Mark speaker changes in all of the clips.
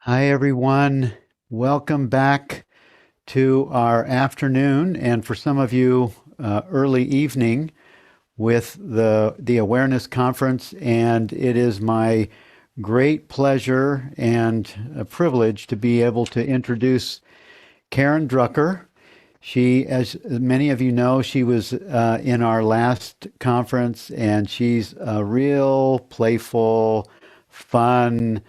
Speaker 1: Hi, everyone. Welcome back to our afternoon, and for some of you, early evening with the Awareness Conference. And it is my great pleasure and a privilege to be able to introduce Karen Drucker. She, as many of you know, she was in our last conference, and she's a real playful, fun.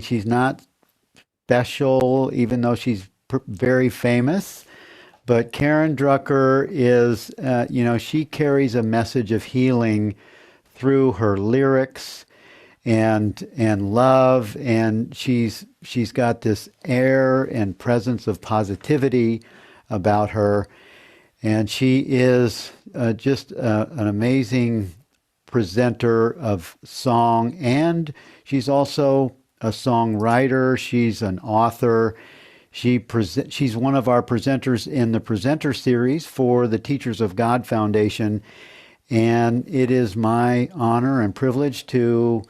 Speaker 1: She's not special, even though she's very famous. But Karen Drucker is, she carries a message of healing through her lyrics and love, and she's got this air and presence of positivity about her, and she is just an amazing presenter of song, and she's also a songwriter. She's an author. She's one of our presenters in the presenter series for the Teachers of God Foundation, and it is my honor and privilege to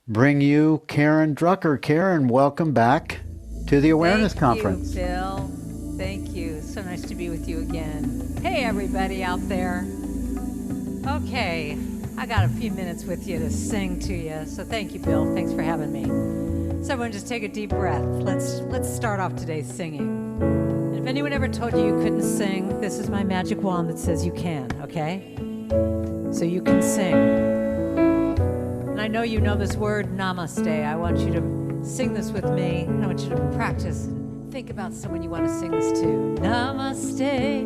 Speaker 1: bring you Karen Drucker. Karen, welcome back to the Awareness Conference.
Speaker 2: Thank you, Bill. Thank you. So nice to be with you again. Hey, everybody out there. Okay, I got a few minutes with you to sing to you. So thank you, Bill. Thanks for having me. So everyone just take a deep breath. Let's start off today singing. And if anyone ever told you you couldn't sing, this is my magic wand that says you can, okay? So you can sing. And I know you know this word, namaste. I want you to sing this with me. And I want you to practice and think about someone you want to sing this to. Namaste,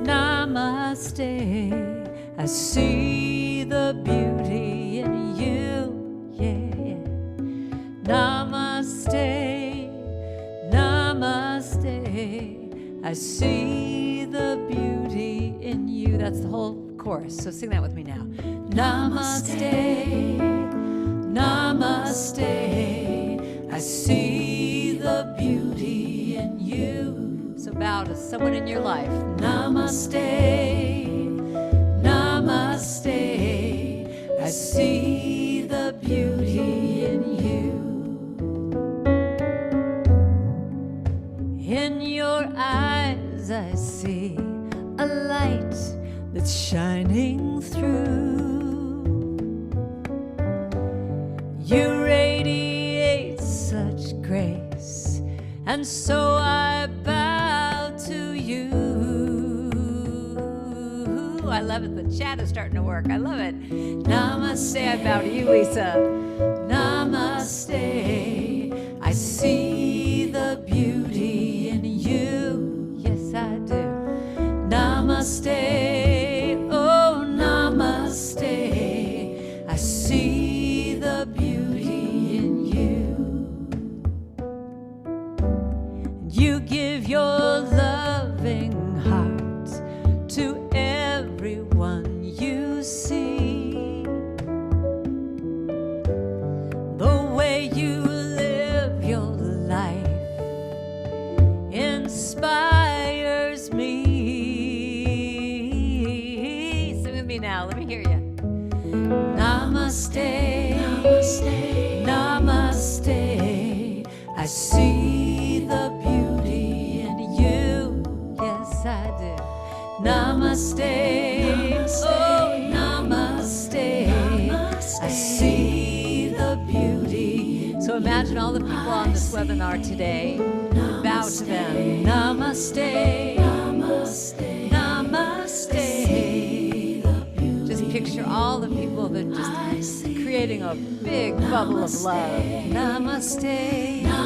Speaker 2: namaste. I see the beauty in you, yeah. Namaste, namaste. I see the beauty in you. That's the whole chorus, so sing that with me now. Namaste, namaste. I see the beauty in you. So bow to someone in your life. Namaste, namaste. I see the beauty in you. In your eyes I see a light that's shining through. You radiate such grace, and so I bow to you. I love it. The chat is starting to work. I love it. Namaste. I bow to you, Lisa. Namaste. I see the beauty in you. Yes, I do. Namaste, oh namaste. I see the beauty in you. You give your loving heart to everyone you see. The way you live your life inspires me. Now, let me hear you. Namaste, namaste, namaste. I see the beauty in you. Yes, I do. Namaste, namaste. Oh, namaste. Namaste. I see the beauty. So imagine all the people on this webinar today. Namaste. Bow to them. Namaste, namaste, namaste. Picture all the people that are just creating a big bubble of love. Namaste.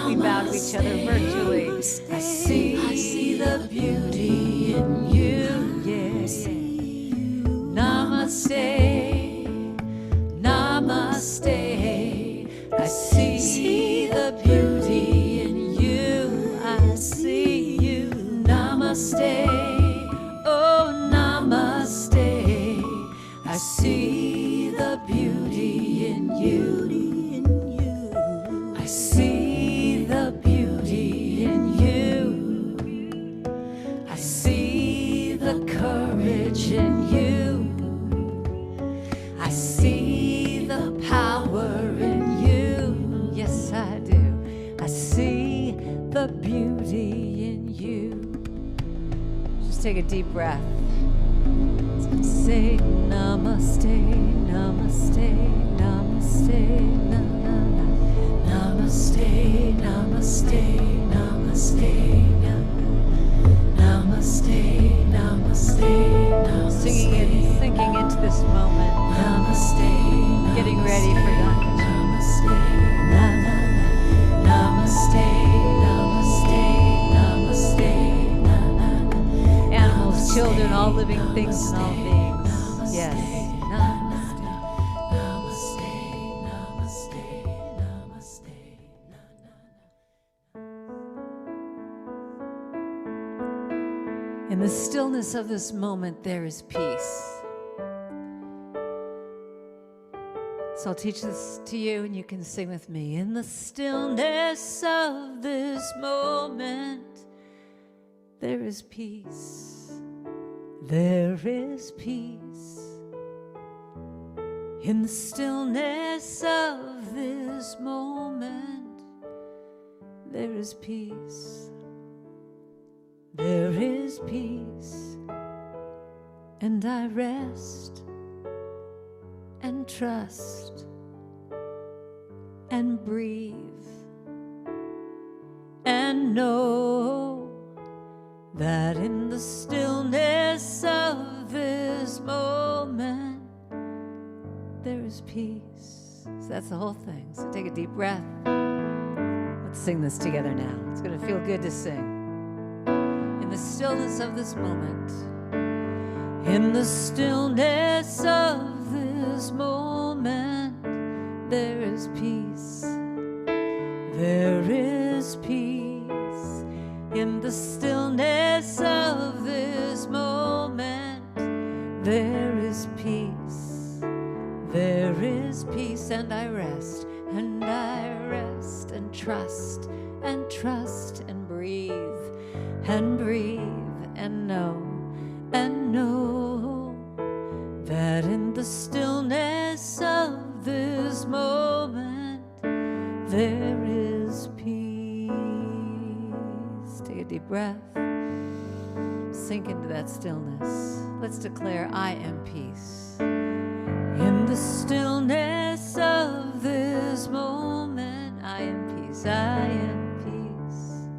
Speaker 2: We bow to each other virtually. I see the beauty in you. Yeah. Namaste. Namaste. I see the beauty in you. I see you. Namaste. Oh, namaste. I see the beauty in you. I see the beauty in you. I see the courage in you. I see the power in you. Yes, I beauty in you. Just take a deep breath. Say namaste, namaste, namaste, na na na. Namaste, namaste, namaste, na namaste, namaste, namaste. Sinking into this moment. Namaste, getting ready for Gangaji. Namaste, na na na. Namaste, namaste, namaste, na na na. Animals, children, all living things and all beings. Yes. Namaste. Namaste. Namaste. Namaste. Na na na. In the stillness of this moment, there is peace. So I'll teach this to you and you can sing with me. In the stillness of this moment, there is peace. There is peace. In the stillness of this moment, there is peace. There is peace. And I rest and trust and breathe and know that in the stillness of this moment there is peace. So that's the whole thing. So take a deep breath. Let's sing this together now. It's going to feel good to sing. In the stillness of this moment, in the stillness of this moment, there is peace. There is peace. In the stillness of this moment, there is peace. There is peace, and I rest and trust and breathe and know that in the stillness of this moment there is peace. Take a deep breath. Sink into that stillness. Let's declare, I am peace. In the stillness of this moment, I am peace. I am peace.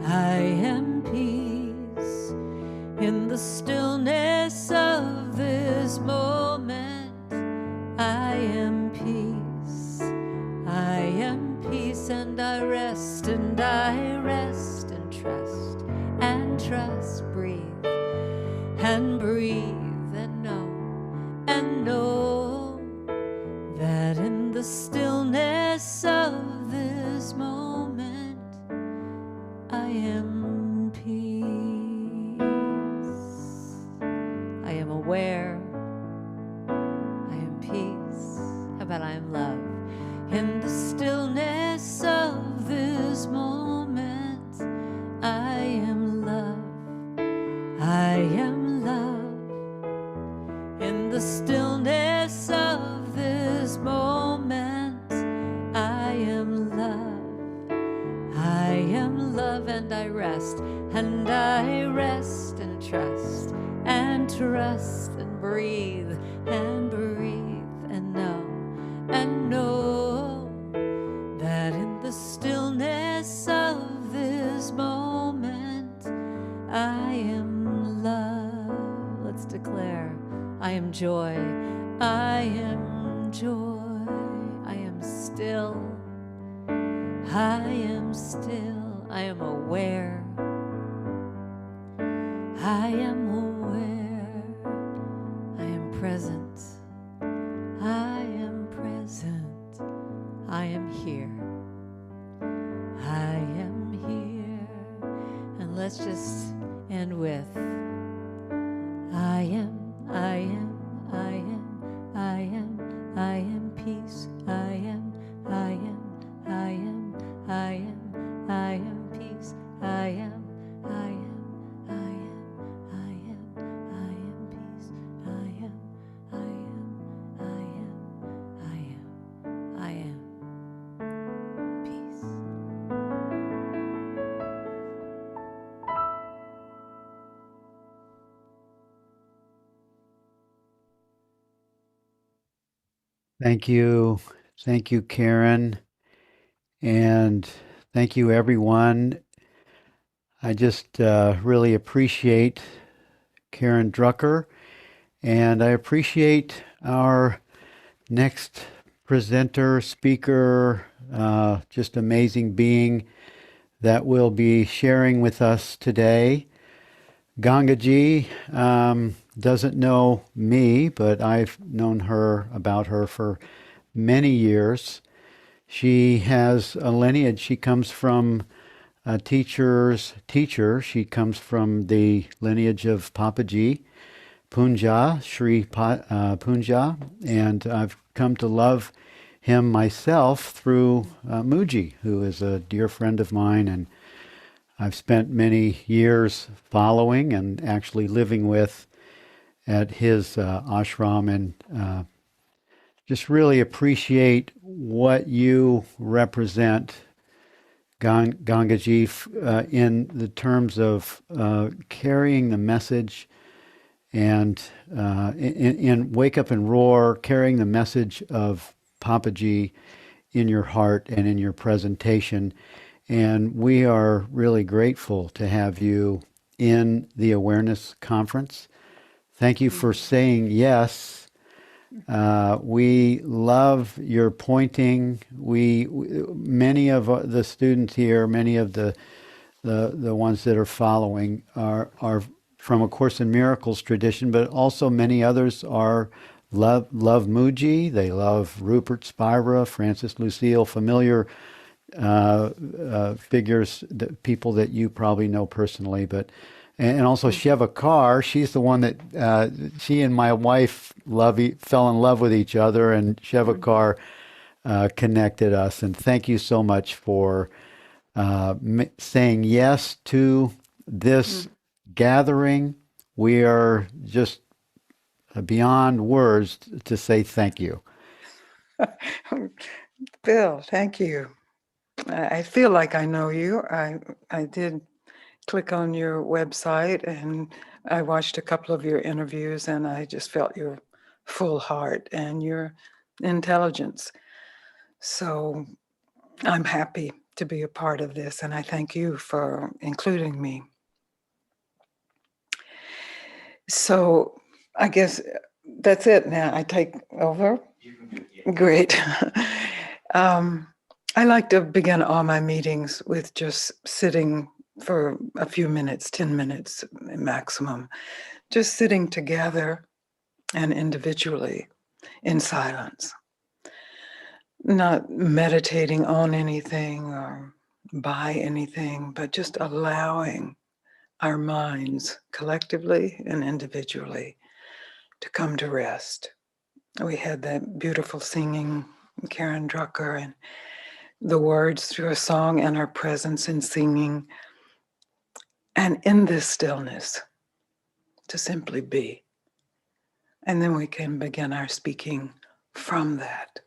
Speaker 2: I am peace. In the stillness of this moment, I am peace. I am peace, and I rest and trust, breathe and know that in the stillness of this moment, I am peace. I am aware. I am peace. How about I am love? In the stillness of this moment, I am love. I am love. In the stillness of this moment, I am love. I am love, and I rest and trust and breathe and know that in the stillness of this moment, I am love. Let's declare, I am joy. I am joy. I am still. I am still. I am aware. I am aware. I am present. I am present. I am here. I am here. And let's just end with I am peace. I am peace. I am peace. I am peace.
Speaker 1: Thank you. Thank you, Karen. And thank you, everyone. I just really appreciate Karen Drucker, and I appreciate our next presenter, speaker, just amazing being that will be sharing with us today. Gangaji doesn't know me, but I've known about her for many years. She has a lineage. She comes from a teacher's teacher. She comes from the lineage of Papaji, Punja, and I've come to love him myself through Muji, who is a dear friend of mine, and I've spent many years following and actually living with at his ashram, and just really appreciate what you represent, Gangaji, in the terms of carrying the message and in Wake Up and Roar, carrying the message of Papaji in your heart and in your presentation. And we are really grateful to have you in the Awareness Conference. Thank you for saying yes. We love your pointing. Many of the students here, many of the ones that are following are from A Course in Miracles tradition, but also many others are love Muji. They love Rupert Spira, Francis Lucille, familiar figures, people that you probably know personally, but and also Sheva Carr. She's the one that she and my wife fell in love with each other, and Sheva Carr connected us. And thank you so much for saying yes to this gathering. We are just beyond words to say thank you.
Speaker 3: Bill, thank you. I feel like I know you. I did click on your website and I watched a couple of your interviews and I just felt your full heart and your intelligence. So I'm happy to be a part of this and I thank you for including me. So I guess that's it now. I take over. Great. I like to begin all my meetings with just sitting for a few minutes, 10 minutes maximum, just sitting together and individually in silence, not meditating on anything or by anything, but just allowing our minds collectively and individually to come to rest. We had that beautiful singing, Karen Drucker, and the words through a song and our presence in singing. And in this stillness, to simply be. And then we can begin our speaking from that.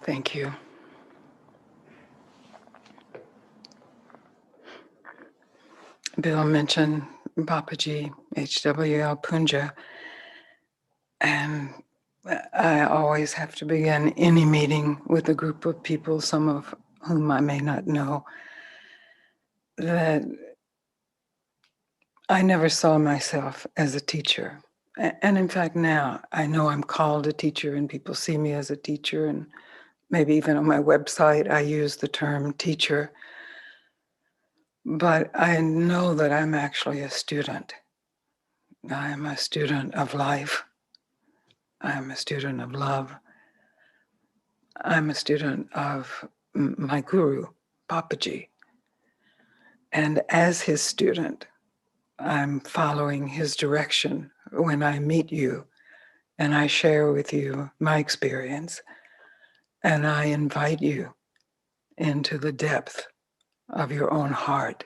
Speaker 3: Thank you. Bill mentioned Babaji, H.W.L. Punja, and I always have to begin any meeting with a group of people, some of whom I may not know, that I never saw myself as a teacher. And in fact, now I know I'm called a teacher and people see me as a teacher. And maybe even on my website, I use the term teacher. But I know that I'm actually a student. I am a student of life. I am a student of love. I'm a student of my guru, Papaji. And as his student, I'm following his direction when I meet you and I share with you my experience and I invite you into the depth of your own heart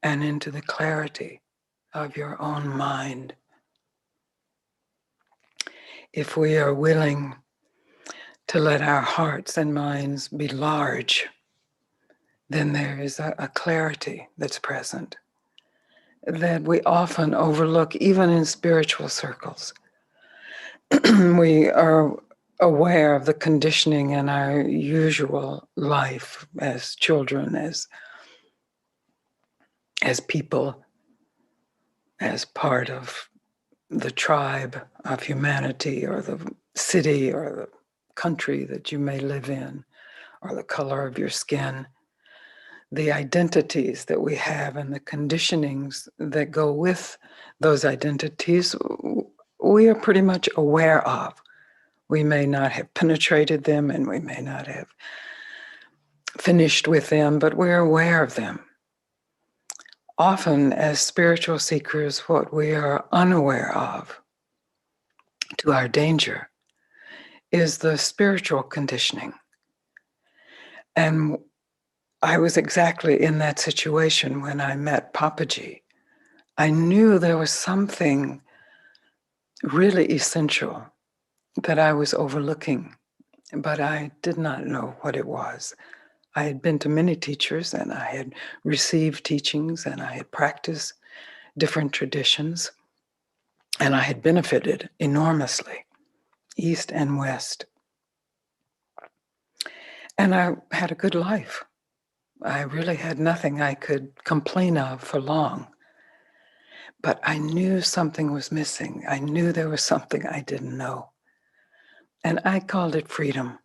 Speaker 3: and into the clarity of your own mind. If we are willing to let our hearts and minds be large, then there is a clarity that's present that we often overlook, even in spiritual circles. We are aware of the conditioning in our usual life as children, as people, as part of the tribe of humanity or the city or the country that you may live in or the color of your skin. The identities that we have and the conditionings that go with those identities, we are pretty much aware of. We may not have penetrated them and we may not have finished with them, but we're aware of them. Often, as spiritual seekers, what we are unaware of, to our danger, is the spiritual conditioning. And I was exactly in that situation when I met Papaji. I knew there was something really essential that I was overlooking, but I did not know what it was. I had been to many teachers and I had received teachings and I had practiced different traditions and I had benefited enormously, East and West. And I had a good life. I really had nothing I could complain of for long. But I knew something was missing. I knew there was something I didn't know. And I called it freedom.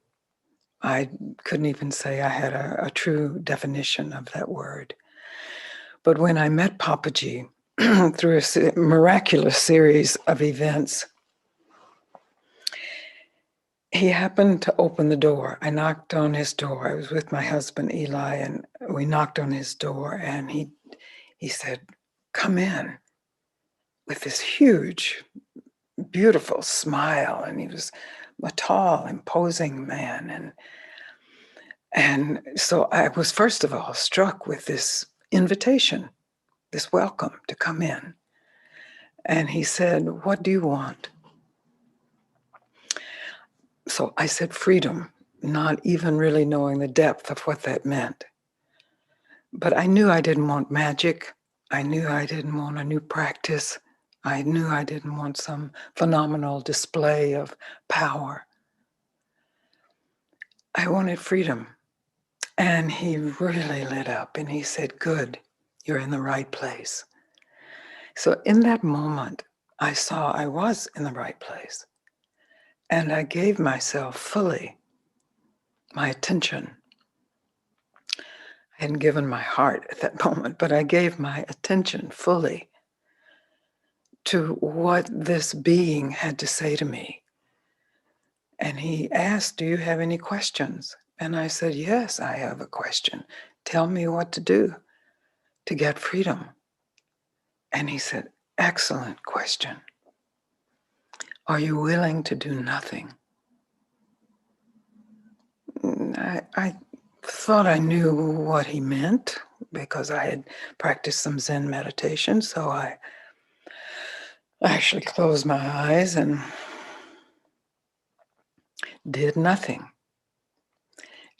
Speaker 3: I couldn't even say I had a true definition of that word. But when I met Papaji through a miraculous series of events, he happened to open the door. I knocked on his door. I was with my husband, Eli, and we knocked on his door, and he said, "Come in," with this huge, beautiful smile. And he was a tall, imposing man. And so I was, first of all, struck with this invitation, this welcome to come in. And he said, "What do you want?" So I said, "Freedom," not even really knowing the depth of what that meant. But I knew I didn't want magic. I knew I didn't want a new practice. I knew I didn't want some phenomenal display of power. I wanted freedom. And he really lit up and he said, "Good, you're in the right place." So in that moment, I saw I was in the right place. And I gave myself fully my attention. I hadn't given my heart at that moment, but I gave my attention fully to what this being had to say to me. And he asked, "Do you have any questions?" And I said, "Yes, I have a question. Tell me what to do to get freedom." And he said, "Excellent question. Are you willing to do nothing?" I thought I knew what he meant because I had practiced some Zen meditation. So I actually closed my eyes and did nothing.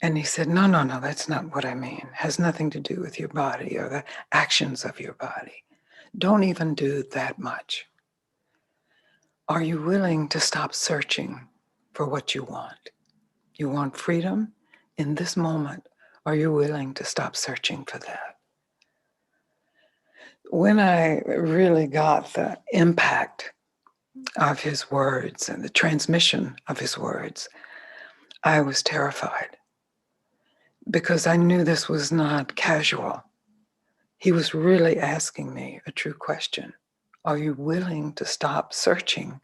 Speaker 3: And he said, no, no, no, that's not what I mean. It has nothing to do with your body or the actions of your body. Don't even do that much. Are you willing to stop searching for what you want? You want freedom? In this moment, are you willing to stop searching for that? When I really got the impact of his words and the transmission of his words, I was terrified because I knew this was not casual. He was really asking me a true question. Are you willing to stop searching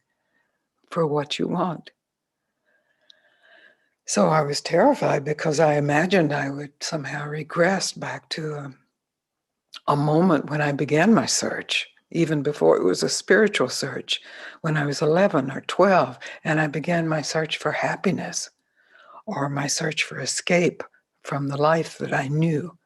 Speaker 3: for what you want? So I was terrified because I imagined I would somehow regress back to a moment when I began my search, even before it was a spiritual search, when I was 11 or 12, and I began my search for happiness or my search for escape from the life that I knew.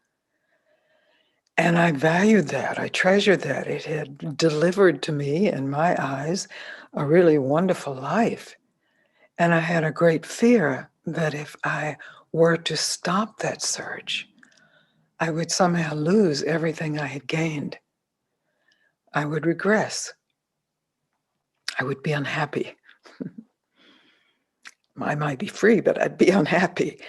Speaker 3: And I valued that. I treasured that. It had delivered to me, in my eyes, a really wonderful life. And I had a great fear that if I were to stop that search, I would somehow lose everything I had gained. I would regress. I would be unhappy. I might be free, but I'd be unhappy.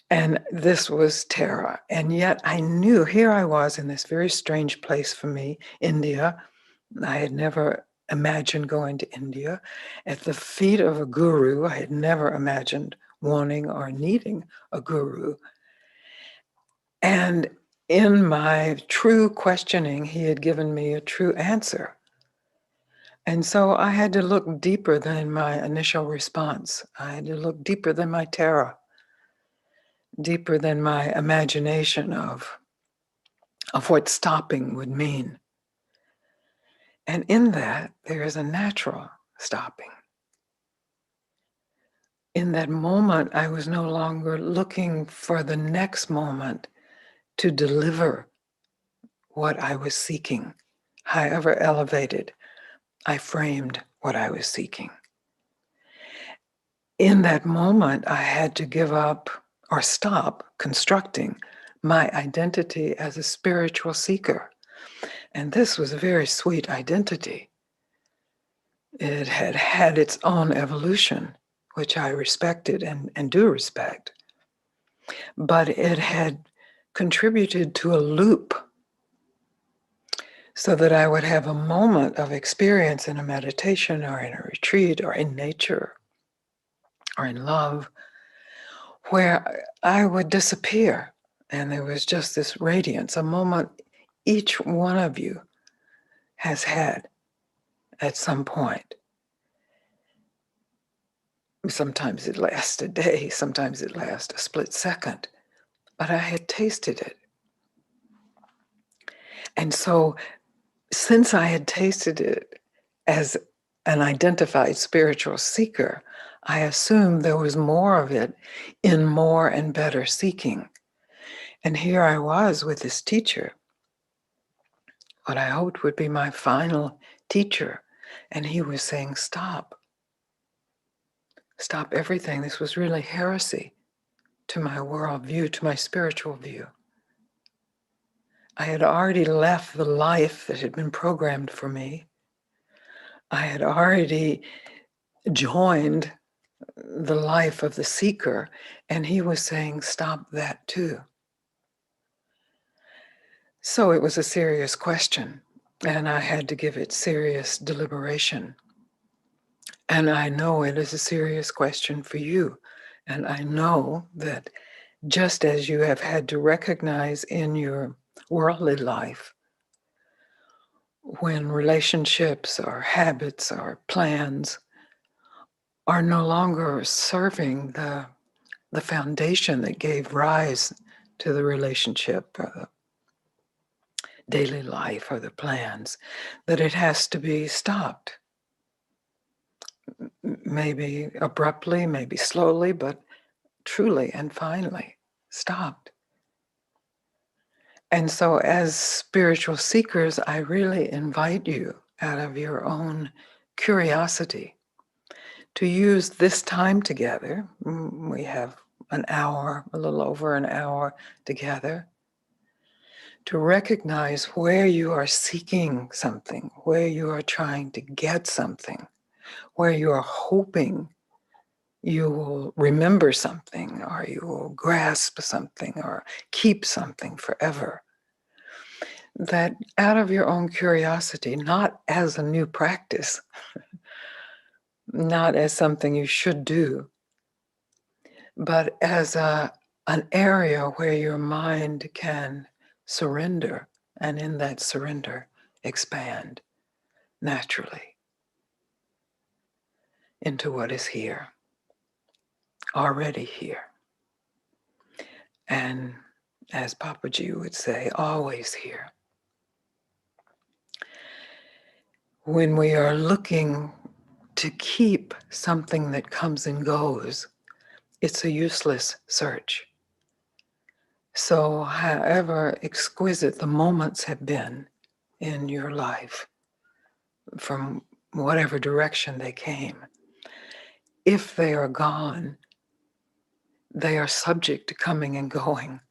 Speaker 3: And this was terror. And yet I knew here I was in this very strange place for me, India. I had never imagined going to India. At the feet of a guru, I had never imagined wanting or needing a guru. And in my true questioning, he had given me a true answer. And so I had to look deeper than my initial response. I had to look deeper than my terror, deeper than my imagination of what stopping would mean. And in that, there is a natural stopping. In that moment, I was no longer looking for the next moment to deliver what I was seeking, however elevated I framed what I was seeking. In that moment, I had to give up or stop constructing my identity as a spiritual seeker. And this was a very sweet identity. It had had its own evolution, which I respected and do respect. But it had contributed to a loop so that I would have a moment of experience in a meditation or in a retreat or in nature or in love where I would disappear and there was just this radiance, a moment each one of you has had at some point. Sometimes it lasts a day, sometimes it lasts a split second, but I had tasted it. And so, since I had tasted it as an identified spiritual seeker, I assumed there was more of it in more and better seeking. And here I was with this teacher, what I hoped would be my final teacher. And he was saying, stop. Stop everything. This was really heresy to my worldview, to my spiritual view. I had already left the life that had been programmed for me. I had already joined the life of the seeker, and he was saying, stop that too. So it was a serious question, and I had to give it serious deliberation. And I know it is a serious question for you. And I know that just as you have had to recognize in your worldly life, when relationships or habits or plans are no longer serving the foundation that gave rise to the relationship or the daily life or the plans, that it has to be stopped. Maybe abruptly, maybe slowly, but truly and finally stopped. And so, as spiritual seekers, I really invite you, out of your own curiosity, to use this time together. We have an hour, a little over an hour together, to recognize where you are seeking something, where you are trying to get something, where you are hoping you will remember something, or you will grasp something, or keep something forever. That out of your own curiosity, not as a new practice, not as something you should do, but as an area where your mind can surrender, and in that surrender, expand naturally into what is here, already here. And as Papaji would say, always here. When we are looking to keep something that comes and goes, it's a useless search. So, however exquisite the moments have been in your life, from whatever direction they came, if they are gone, they are subject to coming and going.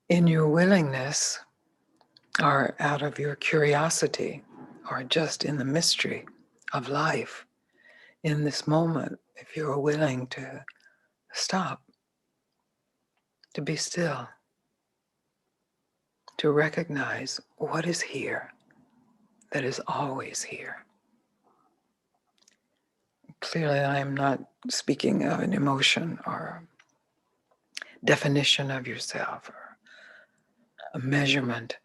Speaker 3: In your willingness, or out of your curiosity, or just in the mystery of life, in this moment, if you're willing to stop, to be still, to recognize what is here that is always here. Clearly, I am not speaking of an emotion or definition of yourself or a measurement.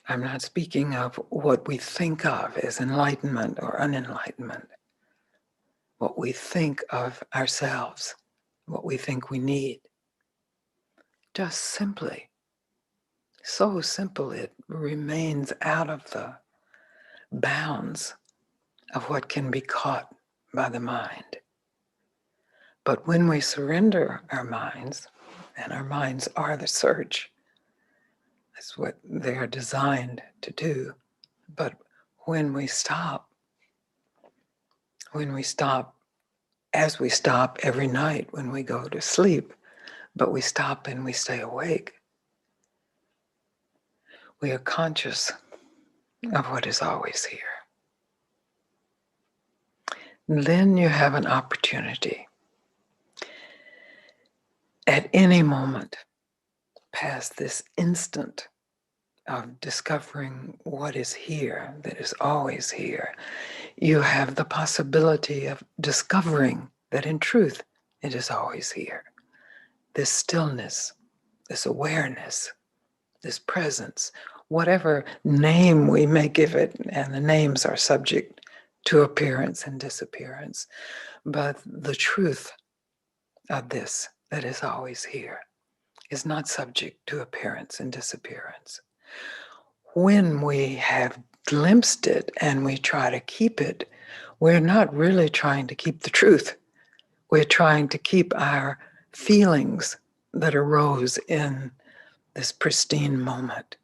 Speaker 3: I'm not speaking of what we think of as enlightenment or unenlightenment, what we think of ourselves, what we think we need. Just simply, so simple it remains out of the bounds of what can be caught by the mind. But when we surrender our minds, and our minds are the search, that's what they are designed to do. But when we stop, as we stop every night when we go to sleep, but we stop and we stay awake, we are conscious of what is always here. And then you have an opportunity at any moment past this instant of discovering what is here, that is always here. You have the possibility of discovering that in truth it is always here. This stillness, this awareness, this presence, whatever name we may give it, and the names are subject to appearance and disappearance, but the truth of this that is always here is not subject to appearance and disappearance. When we have glimpsed it and we try to keep it, we're not really trying to keep the truth. We're trying to keep our feelings that arose in this pristine moment,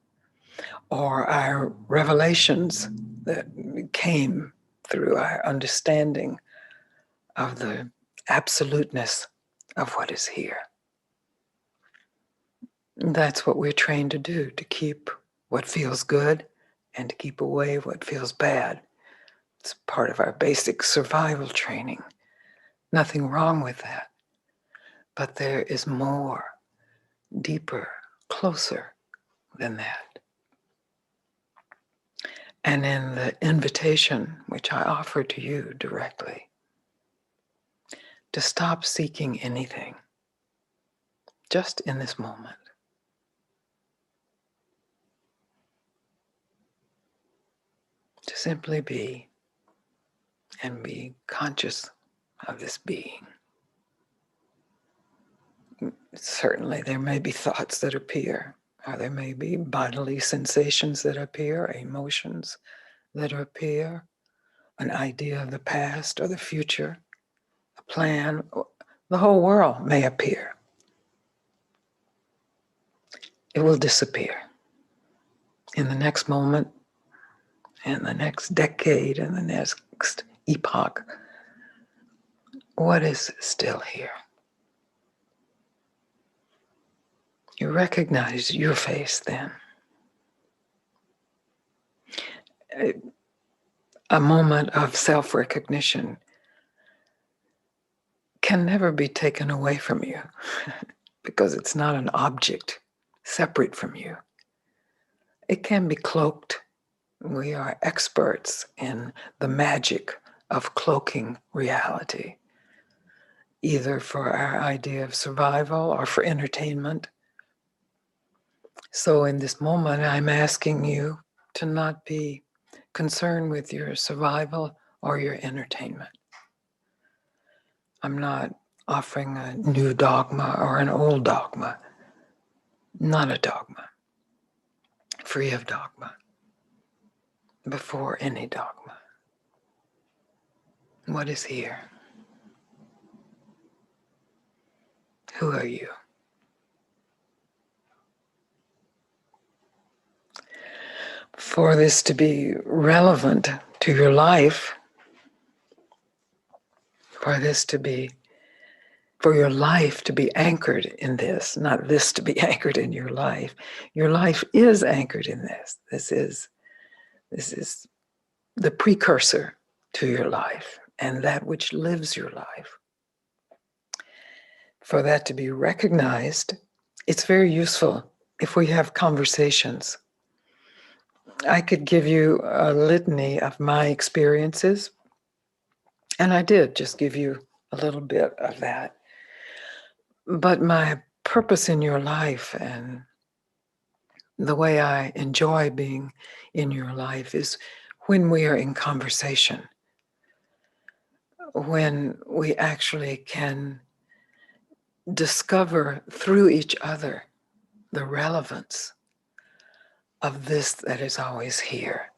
Speaker 3: or our revelations that came through our understanding of the absoluteness of what is here. That's what we're trained to do, to keep what feels good and to keep away what feels bad. It's part of our basic survival training. Nothing wrong with that. But there is more, deeper, closer than that. And in the invitation, which I offer to you directly, to stop seeking anything, just in this moment. To simply be, and be conscious of this being. Certainly there may be thoughts that appear, or there may be bodily sensations that appear, emotions that appear, an idea of the past or the future, a plan. The whole world may appear. It will disappear in the next moment, in the next decade, in the next epoch. what is still here? You recognize your face then. A moment of self-recognition can never be taken away from you because it's not an object separate from you. It can be cloaked. We are experts in the magic of cloaking reality, either for our idea of survival or for entertainment. So in this moment, I'm asking you to not be concerned with your survival or your entertainment. I'm not offering a new dogma or an old dogma, not a dogma, free of dogma, before any dogma. What is here? Who are you? For this to be relevant to your life, for your life to be anchored in this, not this to be anchored in your life. Your life is anchored in this. This is the precursor to your life and that which lives your life. For that to be recognized, it's very useful if we have conversations. I could give you a litany of my experiences, and I did just give you a little bit of that. But my purpose in your life and the way I enjoy being in your life is when we are in conversation, when we actually can discover through each other the relevance of this that is always here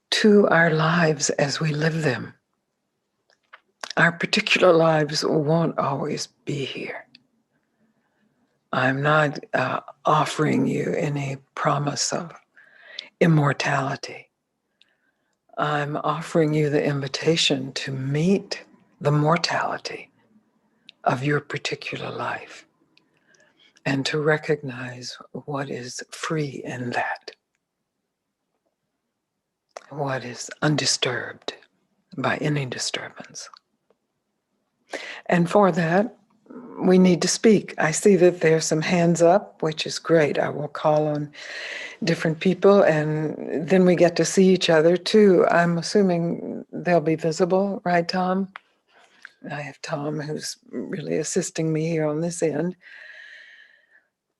Speaker 3: to our lives as we live them. Our particular lives won't always be here. I'm not offering you any promise of immortality. I'm offering you the invitation to meet the mortality of your particular life and to recognize what is free in that, what is undisturbed by any disturbance. And for that, we need to speak. I see that there's some hands up, which is great. I will call on different people and then we get to see each other too. I'm assuming they'll be visible, right, Tom? I have Tom who's really assisting me here on this end.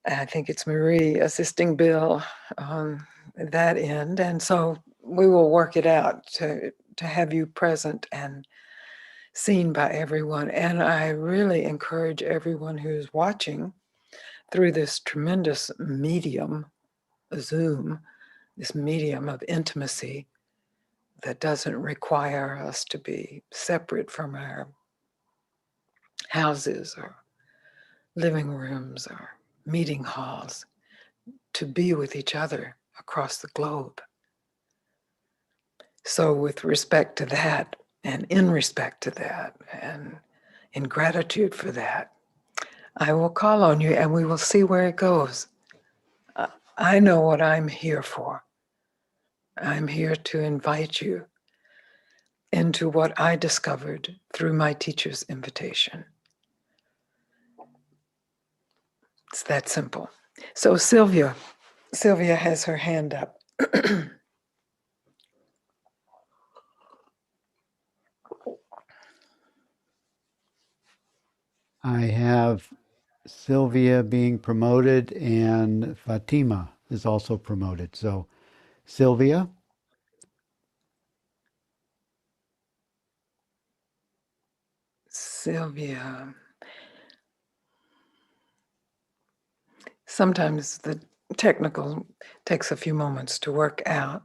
Speaker 3: I think it's Marie assisting Bill on that end. And so we will work it out to have you present and seen by everyone. And I really encourage everyone who's watching through this tremendous medium, Zoom, this medium of intimacy that doesn't require us to be separate from our houses or living rooms or meeting halls, to be with each other across the globe. So with respect to that, and in respect to that, and in gratitude for that, I will call on you and we will see where it goes. I know what I'm here for. I'm here to invite you into what I discovered through my teacher's invitation. It's that simple. So Sylvia has her hand up.
Speaker 1: I have Sylvia being promoted and Fatima is also promoted. So Sylvia.
Speaker 3: Sylvia. Sometimes the technical takes a few moments to work out.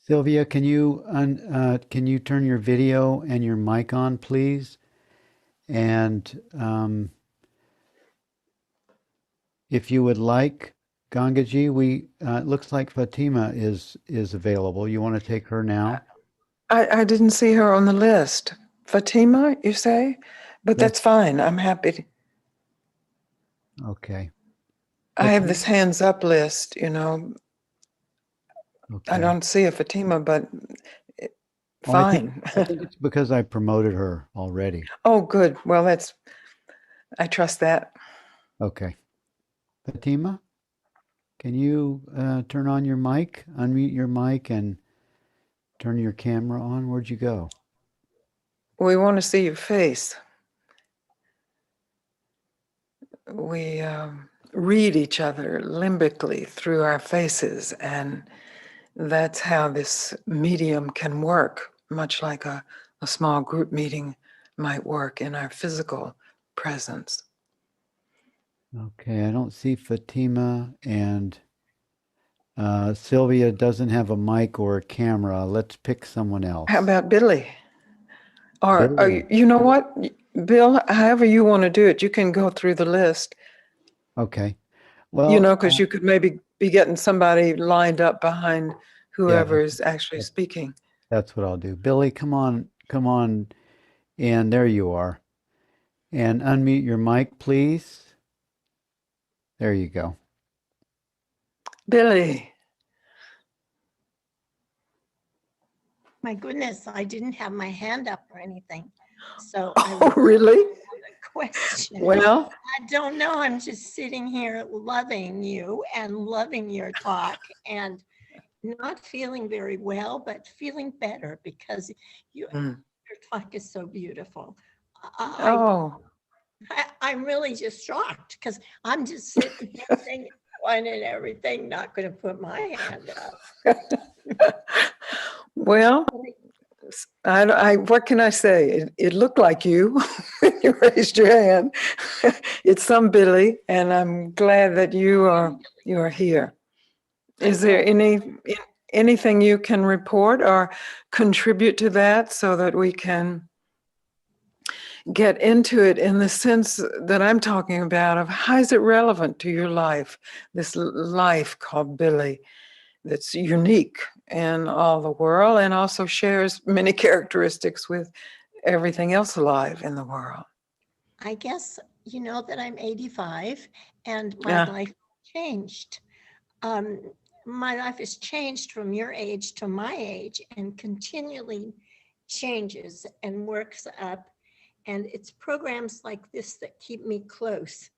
Speaker 1: Sylvia, can you turn your video and your mic on, please? And if you would like, Gangaji, it looks like Fatima is available. You want to take her now?
Speaker 3: I didn't see her on the list. Fatima, you say? But
Speaker 1: Yes.
Speaker 3: that's fine. I'm happy.
Speaker 1: Okay.
Speaker 3: I have
Speaker 1: Fatima?
Speaker 3: this hands up list, you know.
Speaker 1: Okay.
Speaker 3: I don't see a Fatima, but
Speaker 1: Well, I
Speaker 3: fine.
Speaker 1: think it's because I promoted her already.
Speaker 3: Oh, good. Well, I trust that.
Speaker 1: Okay. Fatima, can you turn on your mic, unmute your mic, and turn your camera on? Where'd you go?
Speaker 3: We want to see your face. We read each other limbically through our faces, and that's how this medium can work, much like a small group meeting might work in our physical presence.
Speaker 1: Okay, I don't see Fatima, and Sylvia doesn't have a mic or a camera. Let's pick someone else.
Speaker 3: How about Billy? Or
Speaker 1: Billy.
Speaker 3: you know what, Bill, however you want to do it, you can go through the list,
Speaker 1: Okay.
Speaker 3: you
Speaker 1: Well,
Speaker 3: know, because you could maybe be getting somebody lined up behind whoever
Speaker 1: yeah,
Speaker 3: is actually
Speaker 1: that's,
Speaker 3: speaking.
Speaker 1: that's what I'll do. Billy, come on, and there you are. And unmute your mic, please. There you go.
Speaker 3: Billy.
Speaker 4: My goodness, I didn't have my hand up or anything. So
Speaker 3: Oh, really?
Speaker 4: a question.
Speaker 3: Well,
Speaker 4: I don't know. I'm just sitting here loving you and loving your talk and not feeling very well, but feeling better because your talk is so beautiful.
Speaker 3: oh,
Speaker 4: I'm really just shocked because I'm just sitting here saying one and everything, not going to put my hand up.
Speaker 3: well, what can I say? It looked like you. You raised your hand. It's some Billy, and I'm glad that you are here. Is there anything you can report or contribute to that so that we can get into it in the sense that I'm talking about of how is it relevant to your life, this life called Billy that's unique in all the world and also shares many characteristics with everything else alive in the world.
Speaker 4: I guess you know that I'm 85 and my
Speaker 3: Yeah.
Speaker 4: life changed. My life has changed from your age to my age and continually changes and works up. And it's programs like this that keep me close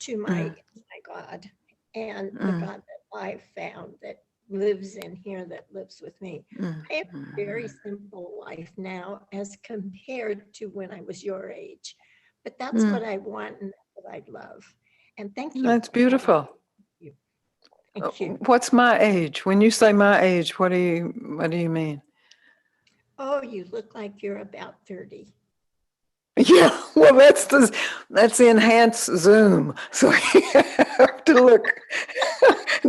Speaker 4: to my God and the God that I found that lives in here, that lives with me. I have a very simple life now as compared to when I was your age. But that's what I want and that's what I love. And thank you.
Speaker 3: That's beautiful.
Speaker 4: Thank you.
Speaker 3: What's my age? When you say my age, what do you mean?
Speaker 4: Oh, you look like you're about 30.
Speaker 3: Yeah, well, that's the enhanced Zoom. So you have to look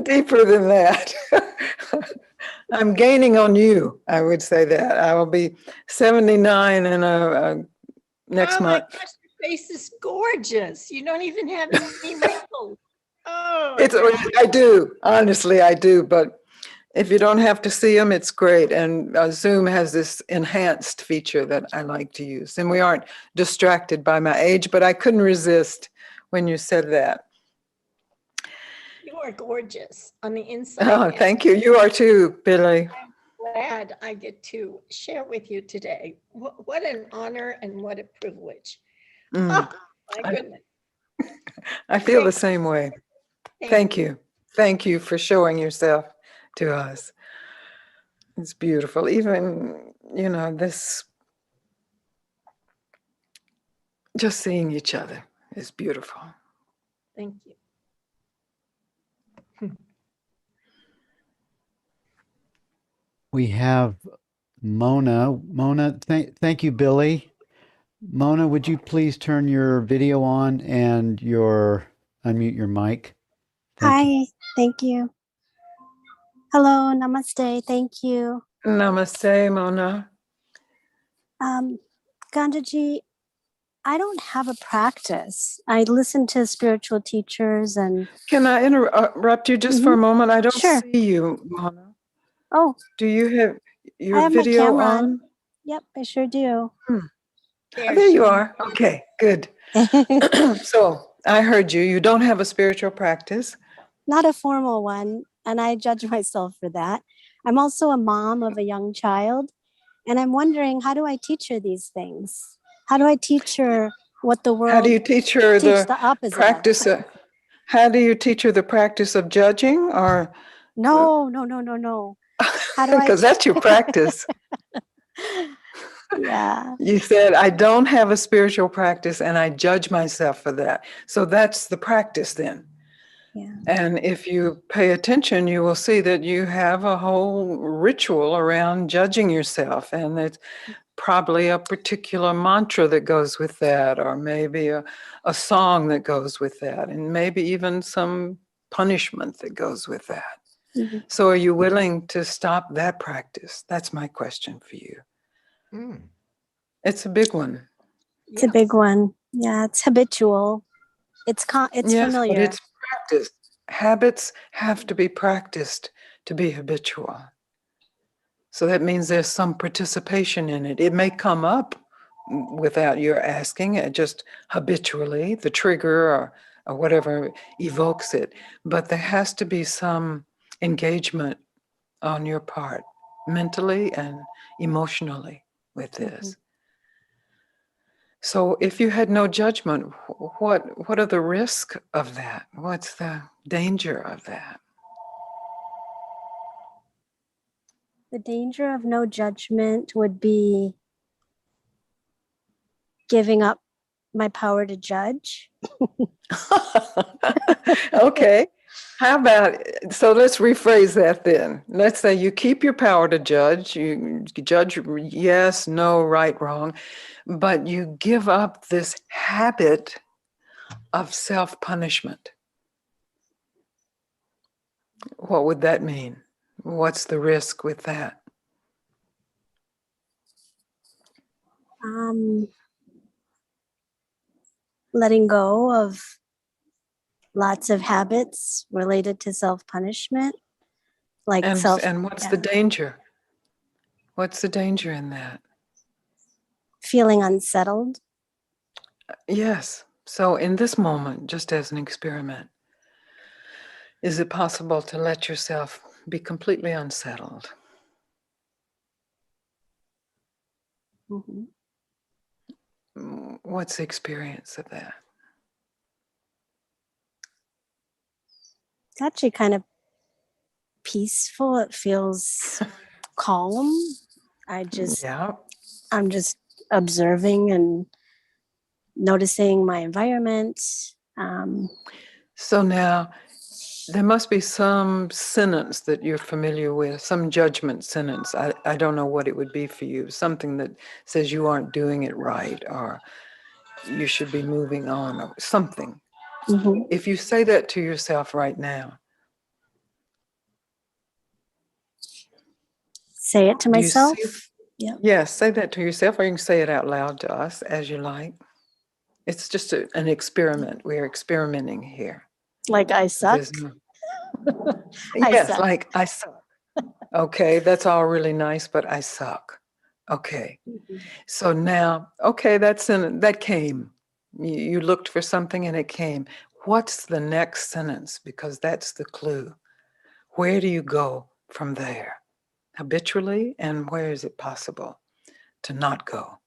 Speaker 3: deeper than that. I'm gaining on you, I would say that. I will be 79 in next month.
Speaker 4: My gosh, your face is gorgeous. You don't even have any wrinkles. Oh,
Speaker 3: I do, honestly, I do. But if you don't have to see them, it's great. And Zoom has this enhanced feature that I like to use. And we aren't distracted by my age, but I couldn't resist when you said that.
Speaker 4: you are gorgeous on the inside.
Speaker 3: Oh, thank you. You are too, Billy.
Speaker 4: I'm glad I get to share with you today. What an honor and what a privilege. Oh, my goodness.
Speaker 3: I feel the same way. Thank you. Thank you for showing yourself to us. It's beautiful. Even, this, just seeing each other is beautiful.
Speaker 4: Thank you.
Speaker 1: We have Mona. Mona, thank you, Billy. Mona, would you please turn your video on and unmute your mic?
Speaker 5: Hi, thank you. Hello, namaste, thank you.
Speaker 3: Namaste, Mona.
Speaker 5: Gangaji, I don't have a practice. I listen to spiritual teachers and...
Speaker 3: Can I interrupt you just for a moment? I don't
Speaker 5: Sure.
Speaker 3: see you, Mona.
Speaker 5: Oh.
Speaker 3: Do you have... your
Speaker 5: have my
Speaker 3: video
Speaker 5: camera on.
Speaker 3: on?
Speaker 5: Yep, I sure do.
Speaker 3: There you are. Okay, good. So I heard you. You don't have a spiritual practice.
Speaker 5: Not a formal one, and I judge myself for that. I'm also a mom of a young child, and I'm wondering, how do I teach her these things? How do I teach her what the
Speaker 3: How do
Speaker 5: world
Speaker 3: you teach her
Speaker 5: teach
Speaker 3: the
Speaker 5: the opposite of?
Speaker 3: practice? How do you teach her the practice of judging? Or
Speaker 5: No. How do I?
Speaker 3: because that's your practice.
Speaker 5: Yeah.
Speaker 3: You said, I don't have a spiritual practice and I judge myself for that. So that's the practice then.
Speaker 5: Yeah.
Speaker 3: And if you pay attention, you will see that you have a whole ritual around judging yourself. And it's probably a particular mantra that goes with that, or maybe a song that goes with that, and maybe even some punishment that goes with that.
Speaker 5: Mhm.
Speaker 3: So are you willing to stop that practice? That's my question for you.
Speaker 6: Mm.
Speaker 3: It's a big one.
Speaker 5: It's a big one. Yeah, it's habitual. It's
Speaker 3: Yes, but
Speaker 5: familiar.
Speaker 3: it's practice. Habits have to be practiced to be habitual. So that means there's some participation in it. It may come up without your asking, just habitually, the trigger or whatever evokes it. But there has to be some engagement on your part, mentally and emotionally, with this. So if you had no judgment, what are the risks of that? What's the danger of that?
Speaker 5: The danger of no judgment would be giving up my power to judge.
Speaker 3: Okay. How about, so let's rephrase that then. Let's say you keep your power to judge. You judge yes, no, right, wrong, but you give up this habit of self-punishment. What would that mean? What's the risk with that?
Speaker 5: Letting go of lots of habits related to self-punishment, like
Speaker 3: And what's the danger? What's the danger in that?
Speaker 5: feeling unsettled.
Speaker 3: Yes. So in this moment, just as an experiment, is it possible to let yourself be completely unsettled?
Speaker 5: Mm-hmm.
Speaker 3: What's the experience of that?
Speaker 5: It's actually kind of peaceful. It feels calm.
Speaker 3: Yeah.
Speaker 5: I'm just observing and noticing my environment.
Speaker 3: So now there must be some sentence that you're familiar with, some judgment sentence. I don't know what it would be for you, something that says you aren't doing it right or you should be moving on or something.
Speaker 5: Mm-hmm.
Speaker 3: If you say that to yourself right now,
Speaker 5: Say it to
Speaker 3: do you
Speaker 5: myself.
Speaker 3: see?
Speaker 5: Yeah.
Speaker 3: Yes, say that to yourself, or you can say it out loud to us as you like. It's just an experiment. We're experimenting here.
Speaker 5: Like I suck. I
Speaker 3: Yes,
Speaker 5: suck.
Speaker 3: like I suck. Okay, that's all really nice, but I suck. Okay.
Speaker 5: Mm-hmm.
Speaker 3: So now, okay, that came. You looked for something and it came. What's the next sentence? Because that's the clue. Where do you go from there? Habitually, and where is it possible to not go?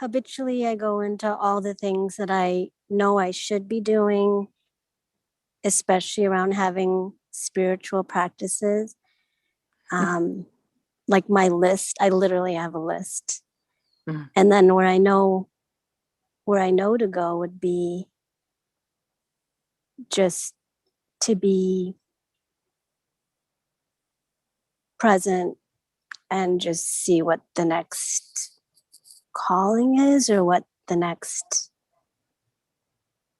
Speaker 5: Habitually, I go into all the things that I know I should be doing, especially around having spiritual practices. Like my list, I literally have a list.
Speaker 3: Mm.
Speaker 5: And then where I know to go would be just to be present and just see what the next calling is or what the next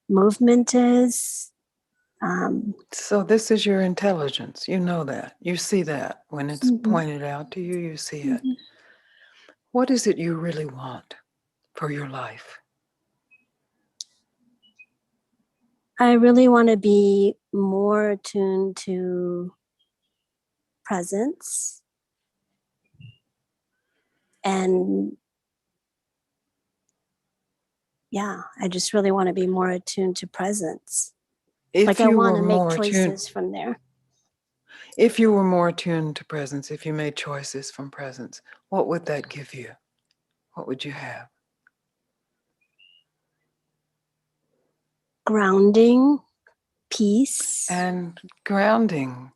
Speaker 5: movement is.
Speaker 3: So this is your intelligence. You know that. You see that. When it's pointed out to you, you see it. What is it you really want for your life?
Speaker 5: I really want to be more attuned to presence And yeah, I just really want to be more attuned to presence. Like
Speaker 3: If
Speaker 5: I
Speaker 3: you
Speaker 5: want
Speaker 3: were
Speaker 5: to make
Speaker 3: more attuned,
Speaker 5: choices from there.
Speaker 3: if you were more attuned to presence, if you made choices from presence, what would that give you? What would you have?
Speaker 5: Grounding, peace,
Speaker 3: And grounding.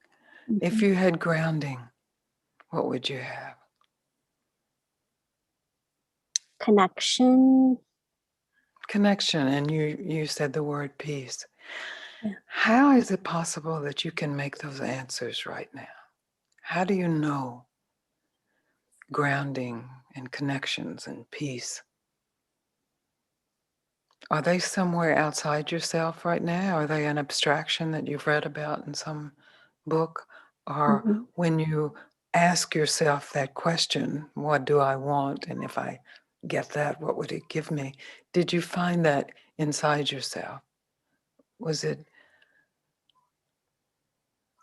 Speaker 3: If
Speaker 5: mhm,
Speaker 3: you had grounding, what would you have?
Speaker 5: connection.
Speaker 3: Connection. And you said the word peace.
Speaker 5: Yeah.
Speaker 3: How is it possible that you can make those answers right now? How do you know grounding and connections and peace? Are they somewhere outside yourself right now? Are they an abstraction that you've read about in some book? Or
Speaker 5: Mhm.
Speaker 3: when you ask yourself that question, what do I want? And if I get that, what would it give me? Did you find that inside yourself? Was it,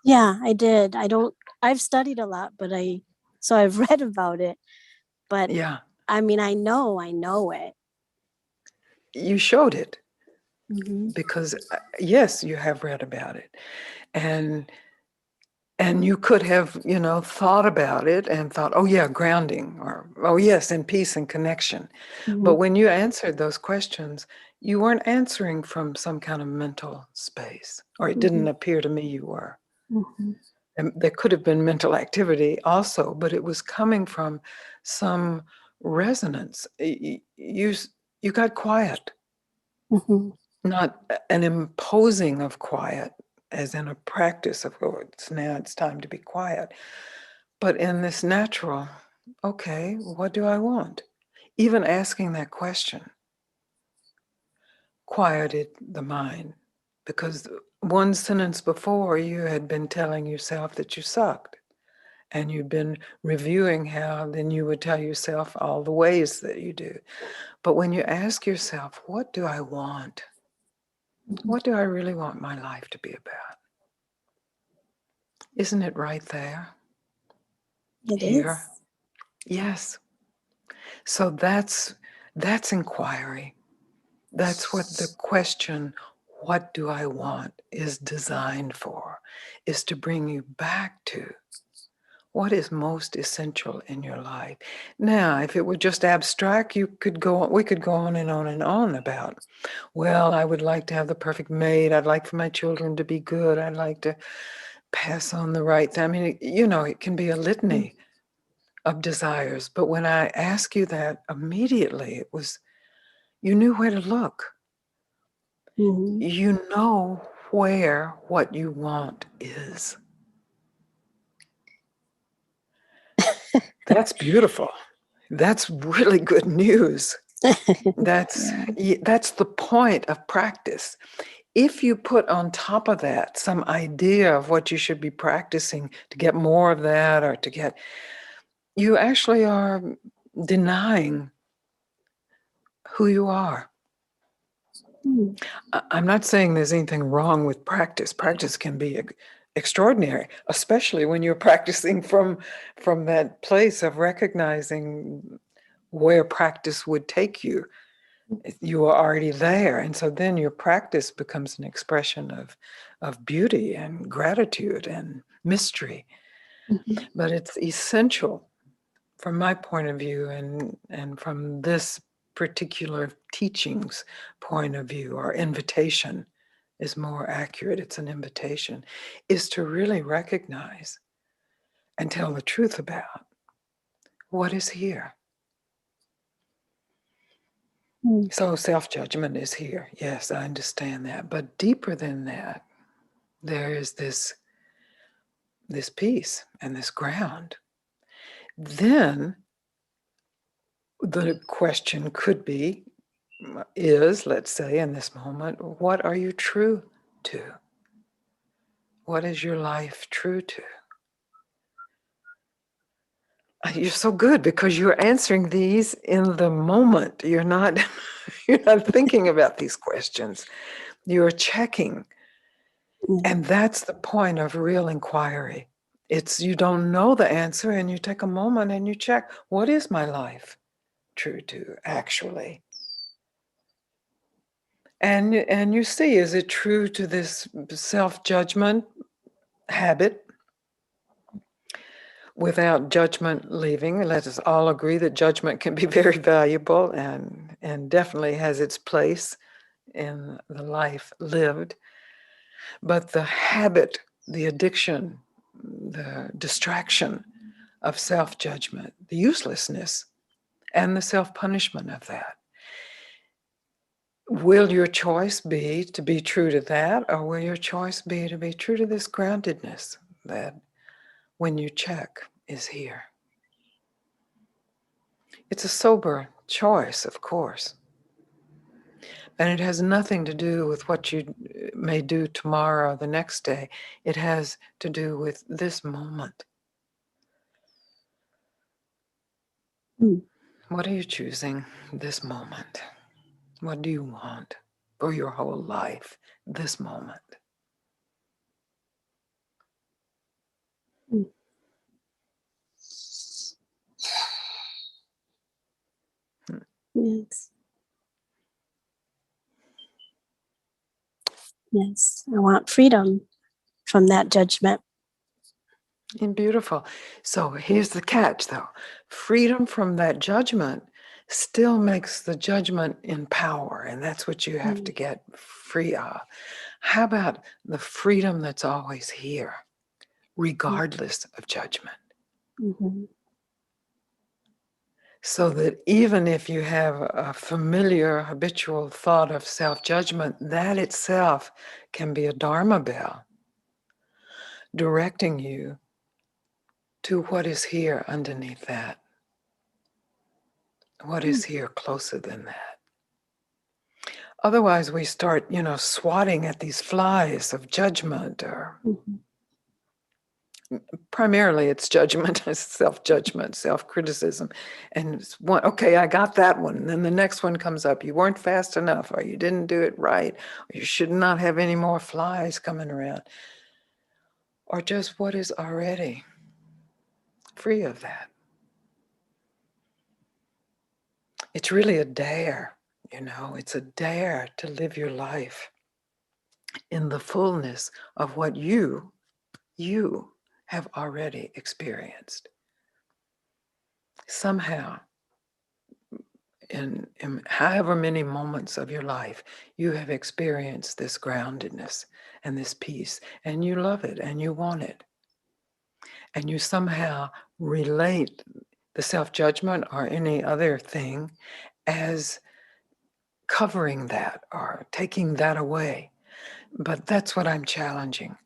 Speaker 5: Yeah, I did. I've studied a lot, so I've read about it, but
Speaker 3: yeah,
Speaker 5: I mean, I know it.
Speaker 3: you showed it
Speaker 5: Hmm.
Speaker 3: because, yes, you have read about it. And And you could have, thought about it and thought, oh, yeah, grounding, or, oh, yes, and peace and connection.
Speaker 5: Hmm.
Speaker 3: But when you answered those questions, you weren't answering from some kind of mental space, or it
Speaker 5: Hmm.
Speaker 3: didn't appear to me you were.
Speaker 5: Hmm.
Speaker 3: And there could have been mental activity also, but it was coming from some resonance. You got quiet,
Speaker 5: Hmm.
Speaker 3: not an imposing of quiet, as in a practice of, oh, it's time to be quiet. But in this natural, okay, what do I want? Even asking that question quieted the mind, because one sentence before you had been telling yourself that you sucked, and you'd been reviewing how then you would tell yourself all the ways that you do. But when you ask yourself, what do I want? What do I really want my life to be about? Isn't it right there?
Speaker 5: It
Speaker 3: Here?
Speaker 5: is.
Speaker 3: Yes. So that's inquiry. That's what the question, what do I want, is designed for, is to bring you back to what is most essential in your life. Now, if it were just abstract, we could go on and on and on about, well, I would like to have the perfect mate. I'd like for my children to be good. I'd like to pass on the right thing. I mean, it can be a litany of desires. But when I ask you that immediately, it was, you knew where to look.
Speaker 5: Hmm.
Speaker 3: You know where what you want is. That's beautiful. That's really good news. That's
Speaker 5: Yeah.
Speaker 3: that's the point of practice. If you put on top of that some idea of what you should be practicing to get more of that, or to get, you actually are denying who you are.
Speaker 5: Hmm.
Speaker 3: I'm not saying there's anything wrong with practice. Practice can be extraordinary, especially when you're practicing from that place of recognizing where practice would take you. You are already there, and so then your practice becomes an expression of beauty and gratitude and mystery.
Speaker 5: Mhm.
Speaker 3: But it's essential from my point of view, and from this particular teaching's point of view, or invitation is more accurate, it's an invitation, is to really recognize and tell the truth about what is here.
Speaker 5: Hmm.
Speaker 3: So self-judgment is here. Yes, I understand that. But deeper than that, there is this peace and this ground. Then the question could be, is, let's say in this moment, what are you true to? What is your life true to? You're so good because you're answering these in the moment. You're not you're not thinking about these questions. You're checking.
Speaker 5: Yeah.
Speaker 3: And that's the point of real inquiry, It's you don't know the answer, and you take a moment and you check, what is my life true to actually? And you see, is it true to this self-judgment habit without judgment leaving? Let us all agree that judgment can be very valuable and definitely has its place in the life lived. But the habit, the addiction, the distraction of self-judgment, the uselessness and the self-punishment of that. Will your choice be to be true to that, or will your choice be to be true to this groundedness that when you check is here? It's a sober choice, of course. And it has nothing to do with what you may do tomorrow or the next day. It has to do with this moment.
Speaker 5: Mm.
Speaker 3: What are you choosing this moment? What do you want for your whole life this moment?
Speaker 5: Mm. Yes. Yes. I want freedom from that judgment.
Speaker 3: And beautiful. So here's the catch, though. Freedom from that judgment still makes the judgment in power, and that's what you have to get free of. How about the freedom that's always here, regardless of judgment?
Speaker 5: Mm-hmm.
Speaker 3: So that even if you have a familiar, habitual thought of self-judgment, that itself can be a Dharma bell directing you to what is here underneath that. What is here closer than that? Otherwise, we start, swatting at these flies of judgment, or primarily it's judgment, self-judgment, self-criticism. And it's one, okay, I got that one. And then the next one comes up. You weren't fast enough, or you didn't do it right, or you should not have any more flies coming around. Or just what is already free of that. It's really a dare, it's a dare to live your life in the fullness of what you have already experienced. Somehow, in however many moments of your life, you have experienced this groundedness and this peace, and you love it and you want it. And you somehow relate the self-judgment or any other thing as covering that or taking that away. But that's what I'm challenging.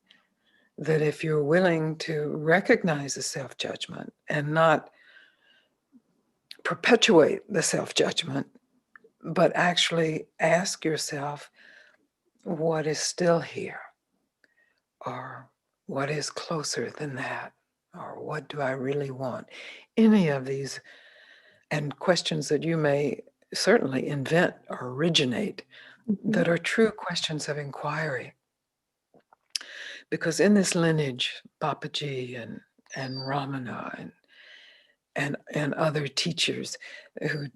Speaker 3: That if you're willing to recognize the self-judgment and not perpetuate the self-judgment, but actually ask yourself what is still here, or what is closer than that, or what do I really want? Any of these, and questions that you may certainly invent or originate, that are true questions of inquiry. Because in this lineage, Papaji and Ramana and other teachers who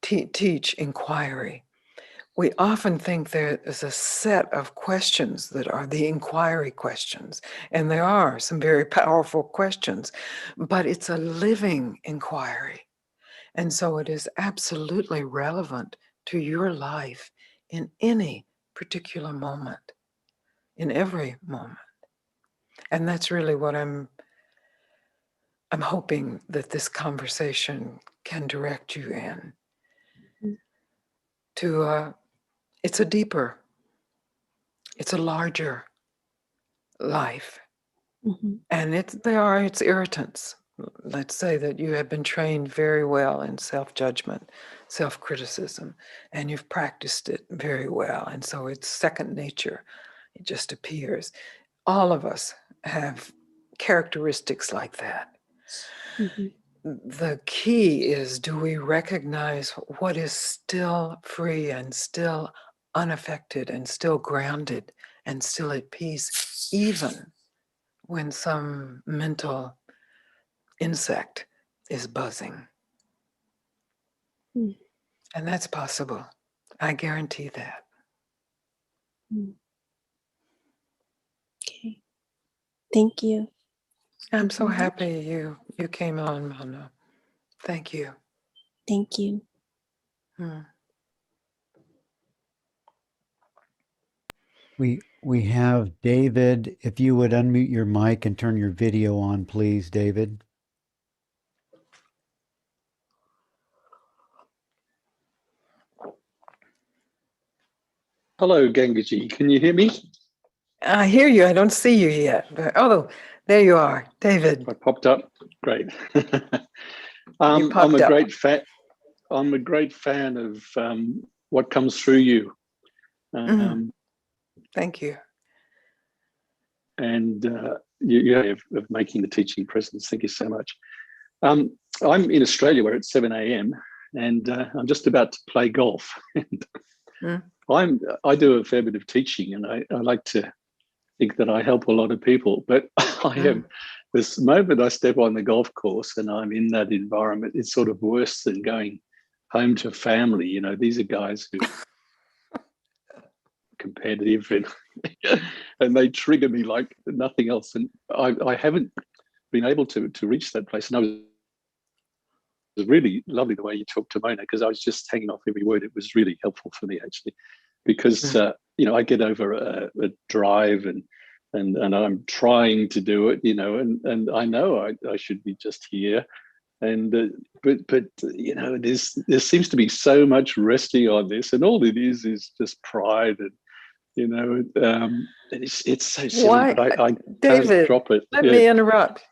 Speaker 3: teach inquiry, we often think there is a set of questions that are the inquiry questions, and there are some very powerful questions, but it's a living inquiry. And so it is absolutely relevant to your life in any particular moment, in every moment. And that's really what I'm hoping that this conversation can direct you in. To it's a deeper, it's a larger life. And there are its irritants. Let's say that you have been trained very well in self-judgment, self-criticism, and you've practiced it very well. And so it's second nature. It just appears. All of us have characteristics like that. The key is, do we recognize what is still free and still unaffected and still grounded and still at peace, even when some mental insect is buzzing.
Speaker 5: Mm.
Speaker 3: And that's possible. I guarantee that.
Speaker 5: Okay. Thank you.
Speaker 3: I'm
Speaker 5: Thank you
Speaker 3: so
Speaker 5: very much.
Speaker 3: happy you came on, Mona. Thank you.
Speaker 5: Thank you.
Speaker 1: We have David. If you would unmute your mic and turn your video on, please, David.
Speaker 6: Hello, Gangaji. Can you hear me?
Speaker 3: I hear you. I don't see you yet. But, oh, there you are, David.
Speaker 6: I popped up. Great.
Speaker 3: You popped up.
Speaker 6: I'm a great fan of what comes through you.
Speaker 3: Thank you.
Speaker 6: And of making the teaching presence. Thank you so much. I'm in Australia where it's 7 a.m. and I'm just about to play golf. I do a fair bit of teaching, and I like to think that I help a lot of people. But I have this moment I step on the golf course and I'm in that environment. It's sort of worse than going home to family. You know, these are guys who are competitive and they trigger me like nothing else. And I haven't been able to reach that place. And it was really lovely the way you talked to Mona, because I was just hanging off every word. It was really helpful for me, actually, because I get over a drive and I'm trying to do it, and I know I should be just here, and but there seems to be so much resting on this, and all it is just pride, and it's so silly.
Speaker 3: Why,
Speaker 6: but I
Speaker 3: David,
Speaker 6: can't drop it.
Speaker 3: Let me interrupt.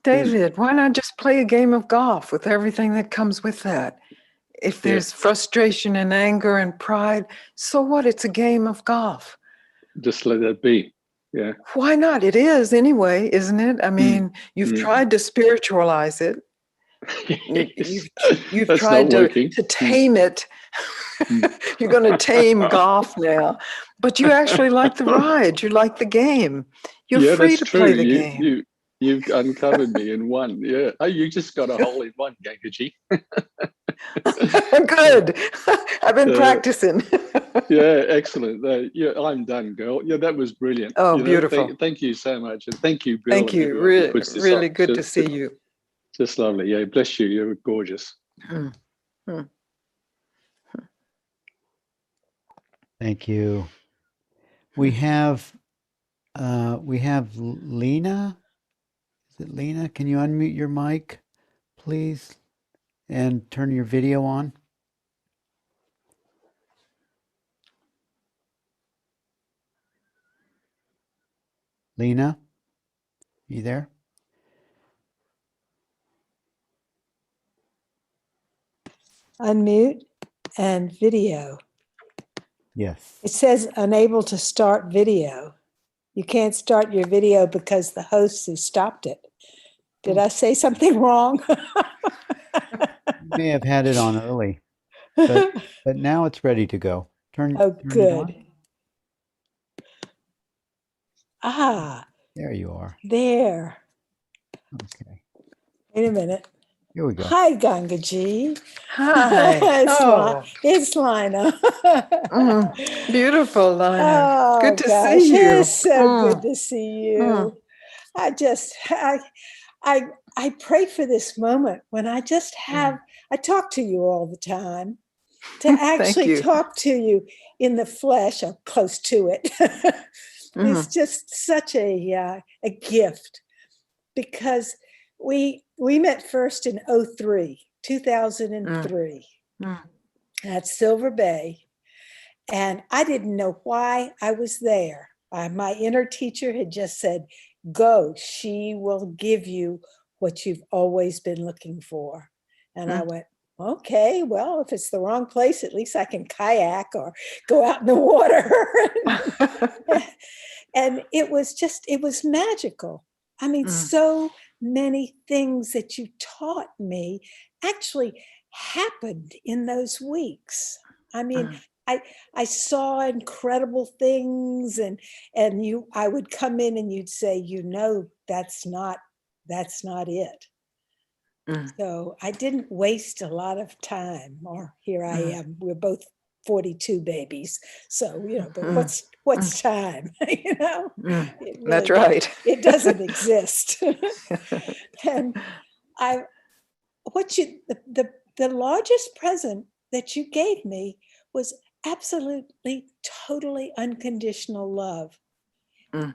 Speaker 3: David, why not just play a game of golf with everything that comes with that? If there's frustration and anger and pride, so what? It's a game of golf.
Speaker 6: Just let that be. Yeah.
Speaker 3: Why not? It is anyway, isn't it? I mean, you've tried to spiritualize it.
Speaker 6: Yes.
Speaker 3: You've
Speaker 6: That's
Speaker 3: tried
Speaker 6: not
Speaker 3: to tame it. You're going to tame golf now, but you actually like the ride. You like the game. You're free to play the game.
Speaker 6: You've uncovered me in one. Yeah. Oh, you just got a hole in one, Gangaji.
Speaker 3: Good. I've been practicing.
Speaker 6: Yeah, excellent. I'm done, girl. Yeah, that was brilliant.
Speaker 3: Oh, beautiful.
Speaker 6: Thank you so much. And thank you, Bill.
Speaker 3: Thank you. Really good to see you.
Speaker 6: Just lovely. Yeah, bless you. You're gorgeous.
Speaker 1: Thank you. We have Lena. Is it Lena? Can you unmute your mic, please, and turn your video on? Lena, you there?
Speaker 7: Unmute and video.
Speaker 1: Yes.
Speaker 7: It says unable to start video. You can't start your video because the host has stopped it. Did I say something wrong?
Speaker 1: You may have had it on early, but now it's ready to go. Turn it on.
Speaker 7: Ah,
Speaker 1: There you are.
Speaker 7: there.
Speaker 1: Okay.
Speaker 7: Wait a minute.
Speaker 1: Here we go.
Speaker 7: Hi, Gangaji.
Speaker 3: Hi.
Speaker 7: It's Lina.
Speaker 3: Beautiful, Lina.
Speaker 7: Oh,
Speaker 3: Good to
Speaker 7: gosh,
Speaker 3: see you.
Speaker 7: it's so good to see you. I pray for this moment when I just have, I talk to you all the time, to actually talk to you in the flesh or close to it. It's just such a gift, because we met first in 2003 at Silver Bay. And I didn't know why I was there. My inner teacher had just said, go, she will give you what you've always been looking for. And I went, okay, well, if it's the wrong place, at least I can kayak or go out in the water. And it was magical. I mean, so many things that you taught me actually happened in those weeks. I mean, I saw incredible things, and I would come in and you'd say, that's not it.
Speaker 3: Mm.
Speaker 7: So I didn't waste a lot of time. Or here I
Speaker 3: Mm.
Speaker 7: am. We're both 42 babies. So, but
Speaker 3: Mm.
Speaker 7: what's time?
Speaker 3: Mm.
Speaker 7: It
Speaker 3: That's
Speaker 7: really
Speaker 3: right.
Speaker 7: it doesn't exist. And I the largest present that you gave me was absolutely, totally unconditional love.
Speaker 3: Mm.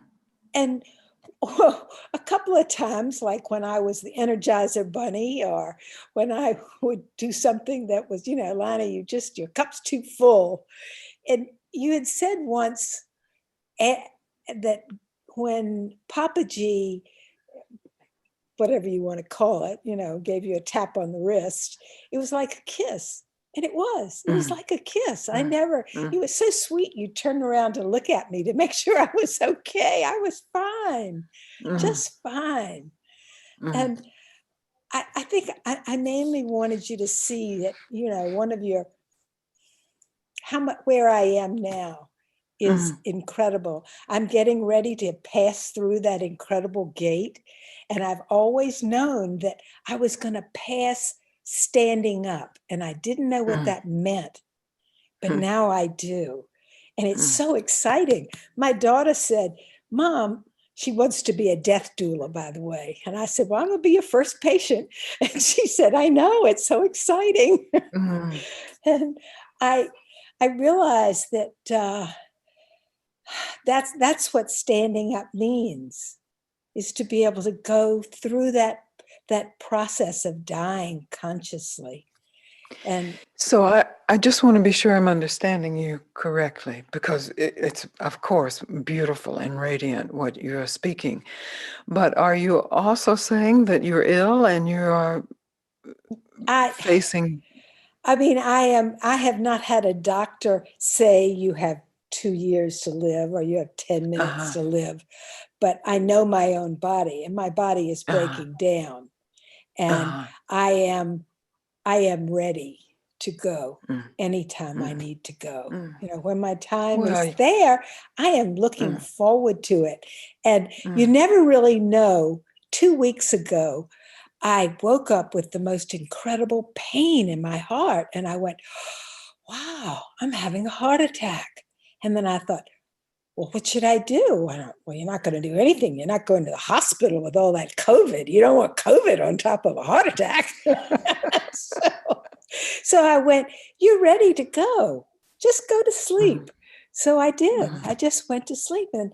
Speaker 7: And a couple of times, like when I was the Energizer Bunny, or when I would do something that was, Lana, your cup's too full. And you had said once that when Papa G, whatever you want to call it, gave you a tap on the wrist, it was like a kiss. And it was
Speaker 3: Mm.
Speaker 7: like a kiss. I
Speaker 3: Mm.
Speaker 7: never,
Speaker 3: Mm.
Speaker 7: it was so sweet. You turned around to look at me to make sure I was okay. I was fine,
Speaker 3: Mm.
Speaker 7: just fine.
Speaker 3: Mm.
Speaker 7: And I think I mainly wanted you to see that, one of your, where I am now is incredible. I'm getting ready to pass through that incredible gate. And I've always known that I was going to pass standing up. And I didn't know what that meant, but now I do. And it's so exciting. My daughter said, Mom, she wants to be a death doula, by the way. And I said, well, I'm going to be your first patient. And she said, I know, it's so exciting.
Speaker 3: Mm.
Speaker 7: And I realized that that's what standing up means, is to be able to go through that process of dying consciously. And
Speaker 3: So I just want to be sure I'm understanding you correctly, because it's, of course, beautiful and radiant what you're speaking. But are you also saying that you're ill and you are facing?
Speaker 7: I have not had a doctor say you have 2 years to live or you have 10 minutes to live, but I know my own body, and my body is breaking down, and I am ready to go anytime I need to go. When my time is there, I am looking forward to it. And you never really know. 2 weeks ago, I woke up with the most incredible pain in my heart. And I went, wow, I'm having a heart attack. And then I thought, well, what should I do? Well, you're not going to do anything. You're not going to the hospital with all that COVID. You don't want COVID on top of a heart attack. So I went, you're ready to go. Just go to sleep. So I did. I just went to sleep. And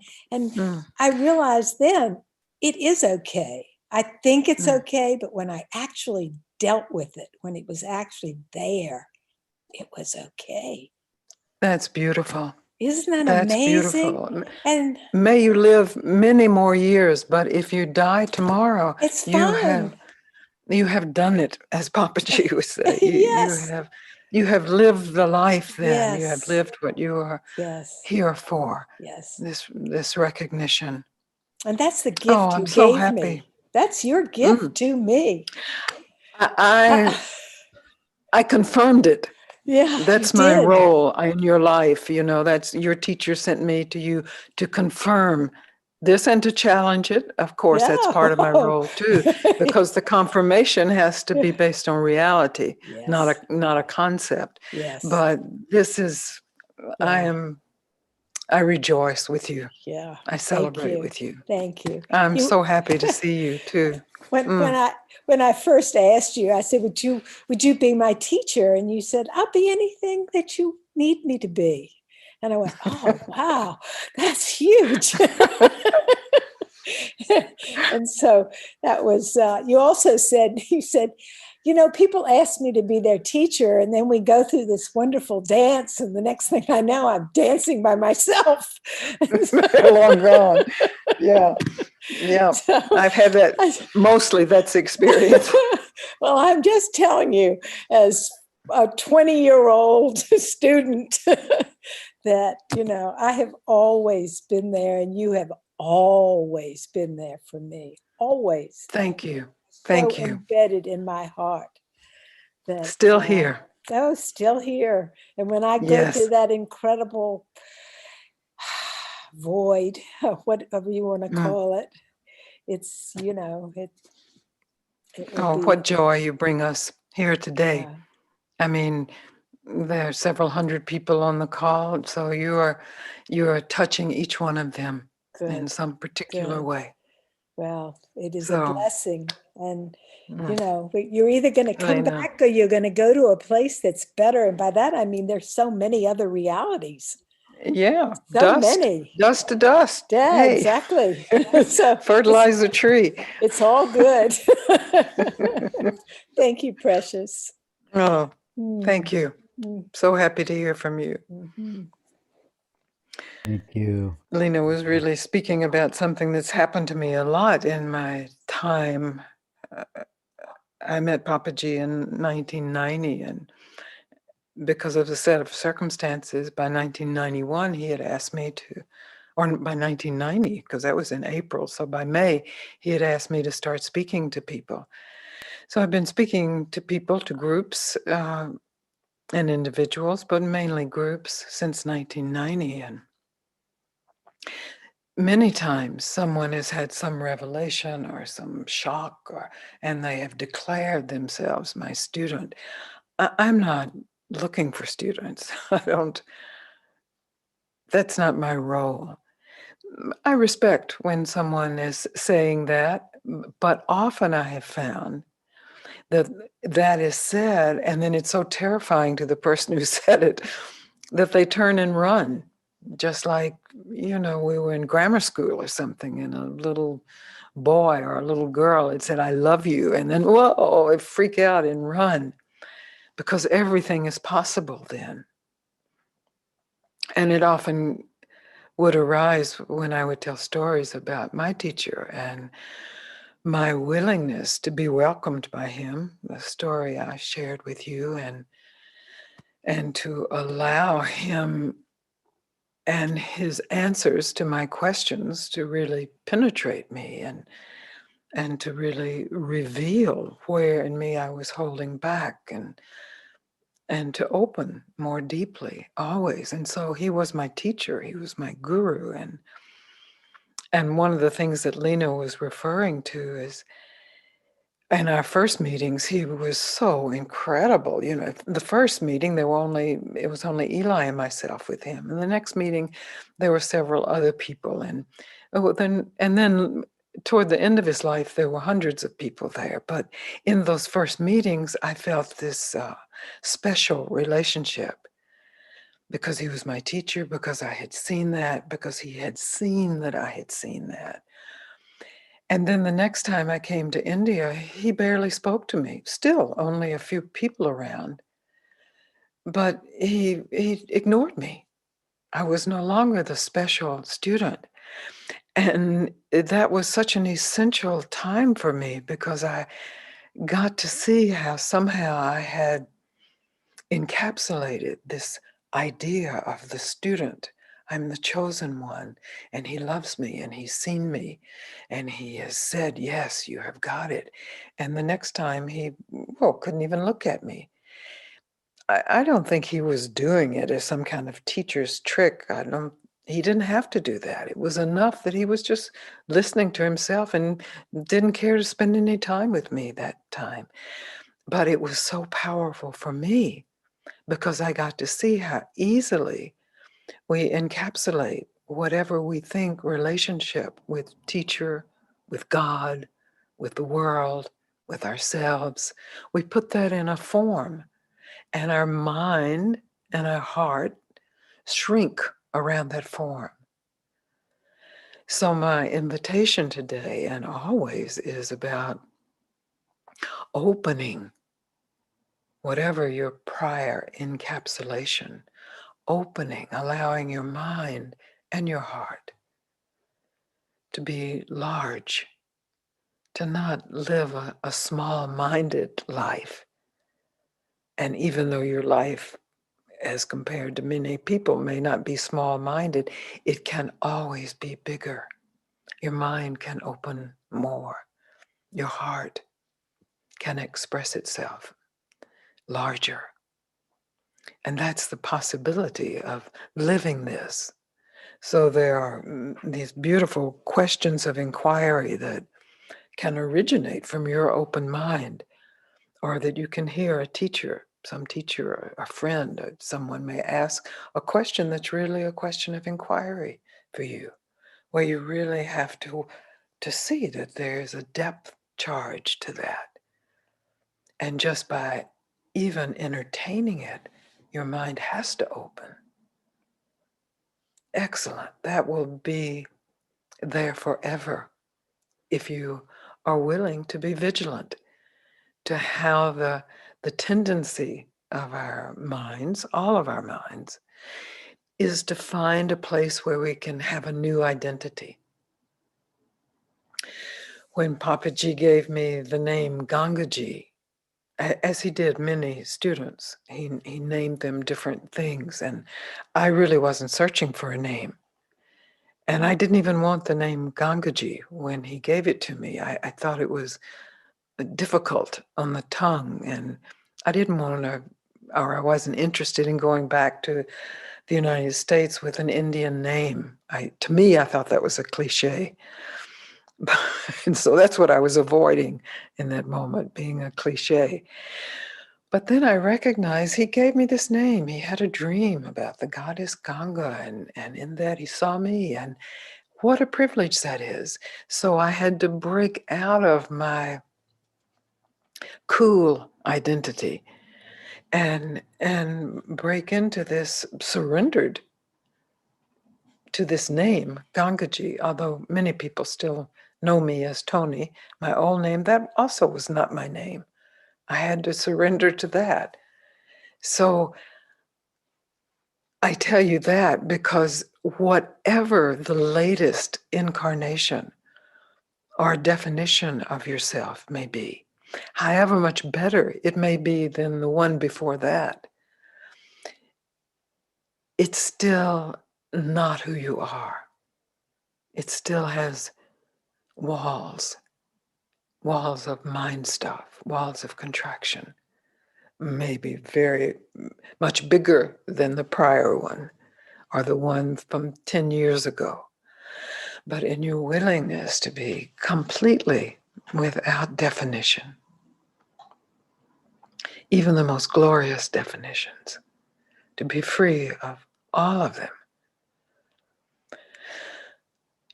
Speaker 7: I realized then it is okay. I think it's okay, but when I actually dealt with it, when it was actually there, it was okay.
Speaker 3: That's beautiful.
Speaker 7: Isn't that
Speaker 3: That's
Speaker 7: amazing?
Speaker 3: beautiful.
Speaker 7: And
Speaker 3: may you live many more years, but if you die tomorrow,
Speaker 7: it's fine.
Speaker 3: You have done it, as Papa G would say.
Speaker 7: Yes.
Speaker 3: You have lived the life then.
Speaker 7: Yes.
Speaker 3: You have lived what you are here for.
Speaker 7: Yes.
Speaker 3: This recognition.
Speaker 7: And that's the gift
Speaker 3: I'm
Speaker 7: you
Speaker 3: so
Speaker 7: gave
Speaker 3: happy.
Speaker 7: me. That's your gift to me.
Speaker 3: I confirmed it.
Speaker 7: Yeah,
Speaker 3: that's my role in your life. That's your teacher sent me to you to confirm this and to challenge it. Of course, that's part of my role too, because the confirmation has to be based on reality, not a concept.
Speaker 7: Yes.
Speaker 3: But this is, I rejoice with you.
Speaker 7: Yeah.
Speaker 3: I celebrate with you.
Speaker 7: Thank you.
Speaker 3: I'm so happy to see you too.
Speaker 7: When I first asked you, I said, would you be my teacher? And you said, I'll be anything that you need me to be. And I went, oh, wow, that's huge. And so that was, you said, people ask me to be their teacher, and then we go through this wonderful dance, and the next thing I know, I'm dancing by myself.
Speaker 3: Long gone. Yeah. So, I've had that, mostly that's experience.
Speaker 7: Well, I'm just telling you, as a 20-year-old student, that, I have always been there, and you have always been there for me. Always.
Speaker 3: Thank you. Thank you.
Speaker 7: Embedded in my heart.
Speaker 3: Still here.
Speaker 7: Oh, still here. And when I go
Speaker 3: Yes.
Speaker 7: through that incredible void, whatever you want to
Speaker 3: Mm.
Speaker 7: call it, it's, it will
Speaker 3: Oh,
Speaker 7: be,
Speaker 3: what joy you bring us here today.
Speaker 7: yeah,
Speaker 3: I mean, there are several hundred people on the call, so you are touching each one of them in
Speaker 7: good,
Speaker 3: some particular
Speaker 7: good.
Speaker 3: way.
Speaker 7: Well, it is a
Speaker 3: So,
Speaker 7: blessing. And,
Speaker 3: mm,
Speaker 7: you're either going to come
Speaker 3: Lena,
Speaker 7: back or you're going to go to a place that's better. And by that, I mean, there's so many other realities.
Speaker 3: yeah,
Speaker 7: So many.
Speaker 3: dust to dust.
Speaker 7: Yeah,
Speaker 3: Hey,
Speaker 7: exactly. So
Speaker 3: fertilize the tree.
Speaker 7: it's all good. Thank you, precious.
Speaker 3: Oh,
Speaker 7: Mm,
Speaker 3: thank you.
Speaker 7: mm,
Speaker 3: So happy to hear from you.
Speaker 7: mhm.
Speaker 1: Thank you.
Speaker 3: Lena was really speaking about something that's happened to me a lot in my time. Uh, I met Papaji in 1990, and because of a set of circumstances, by 1991, he had asked me to, or by 1990, because that was in April. So by May, he had asked me to start speaking to people. So I've been speaking to people, to groups and individuals, but mainly groups since 1990. And many times someone has had some revelation or some shock, and they have declared themselves my student. I'm not looking for students. That's not my role. I respect when someone is saying that, but often I have found that that is said, and then it's so terrifying to the person who said it that they turn and run. Just like, we were in grammar school or something, and a little boy or a little girl had said, I love you. And then, whoa, they freak out and run because everything is possible then. And it often would arise when I would tell stories about my teacher and my willingness to be welcomed by him, the story I shared with you, and to allow him and his answers to my questions to really penetrate me and to really reveal where in me I was holding back and to open more deeply always. And so he was my teacher, he was my guru. And one of the things that Lena was referring to is in our first meetings, he was so incredible. The first meeting, it was only Eli and myself with him. And the next meeting, there were several other people. And then toward the end of his life, there were hundreds of people there. But in those first meetings, I felt this special relationship because he was my teacher, because I had seen that, because he had seen that I had seen that. And then the next time I came to India, he barely spoke to me. Still, only a few people around. But he ignored me. I was no longer the special student. And that was such an essential time for me because I got to see how somehow I had encapsulated this idea of the student. I'm the chosen one, and he loves me, and he's seen me, and he has said, yes, you have got it. And the next time he, couldn't even look at me. I don't think he was doing it as some kind of teacher's trick. He didn't have to do that. It was enough that he was just listening to himself and didn't care to spend any time with me that time. But it was so powerful for me because I got to see how easily we encapsulate whatever we think relationship with teacher, with God, with the world, with ourselves. We put that in a form, and our mind and our heart shrink around that form. So my invitation today and always is about opening whatever your prior encapsulation, opening, allowing your mind and your heart to be large, to not live a small-minded life. And even though your life, as compared to many people, may not be small-minded, it can always be bigger. Your mind can open more. Your heart can express itself larger. And that's the possibility of living this. So there are these beautiful questions of inquiry that can originate from your open mind, or that you can hear a teacher, some teacher, a friend, or someone may ask a question that's really a question of inquiry for you, where you really have to see that there's a depth charge to that. And just by even entertaining it, your mind has to open. Excellent. That will be there forever if you are willing to be vigilant to how the tendency of our minds, all of our minds, is to find a place where we can have a new identity. When Papaji gave me the name Gangaji, as he did many students, he named them different things, and I really wasn't searching for a name. And I didn't even want the name Gangaji when he gave it to me. I thought it was difficult on the tongue, and I didn't want to, or I wasn't interested in going back to the United States with an Indian name. To me, I thought that was a cliche. And so that's what I was avoiding in that moment, being a cliche. But then I recognized he gave me this name. He had a dream about the goddess Ganga, and in that he saw me, and what a privilege that is. So I had to break out of my cool identity and break into this, surrendered to this name, Gangaji, although many people still know me as Tony, my old name. That also was not my name. I had to surrender to that. So I tell you that because whatever the latest incarnation or definition of yourself may be, however much better it may be than the one before that, it's still not who you are. It still has walls of mind stuff, walls of contraction, maybe very much bigger than the prior one or the one from 10 years ago. But in your willingness to be completely without definition, even the most glorious definitions, to be free of all of them,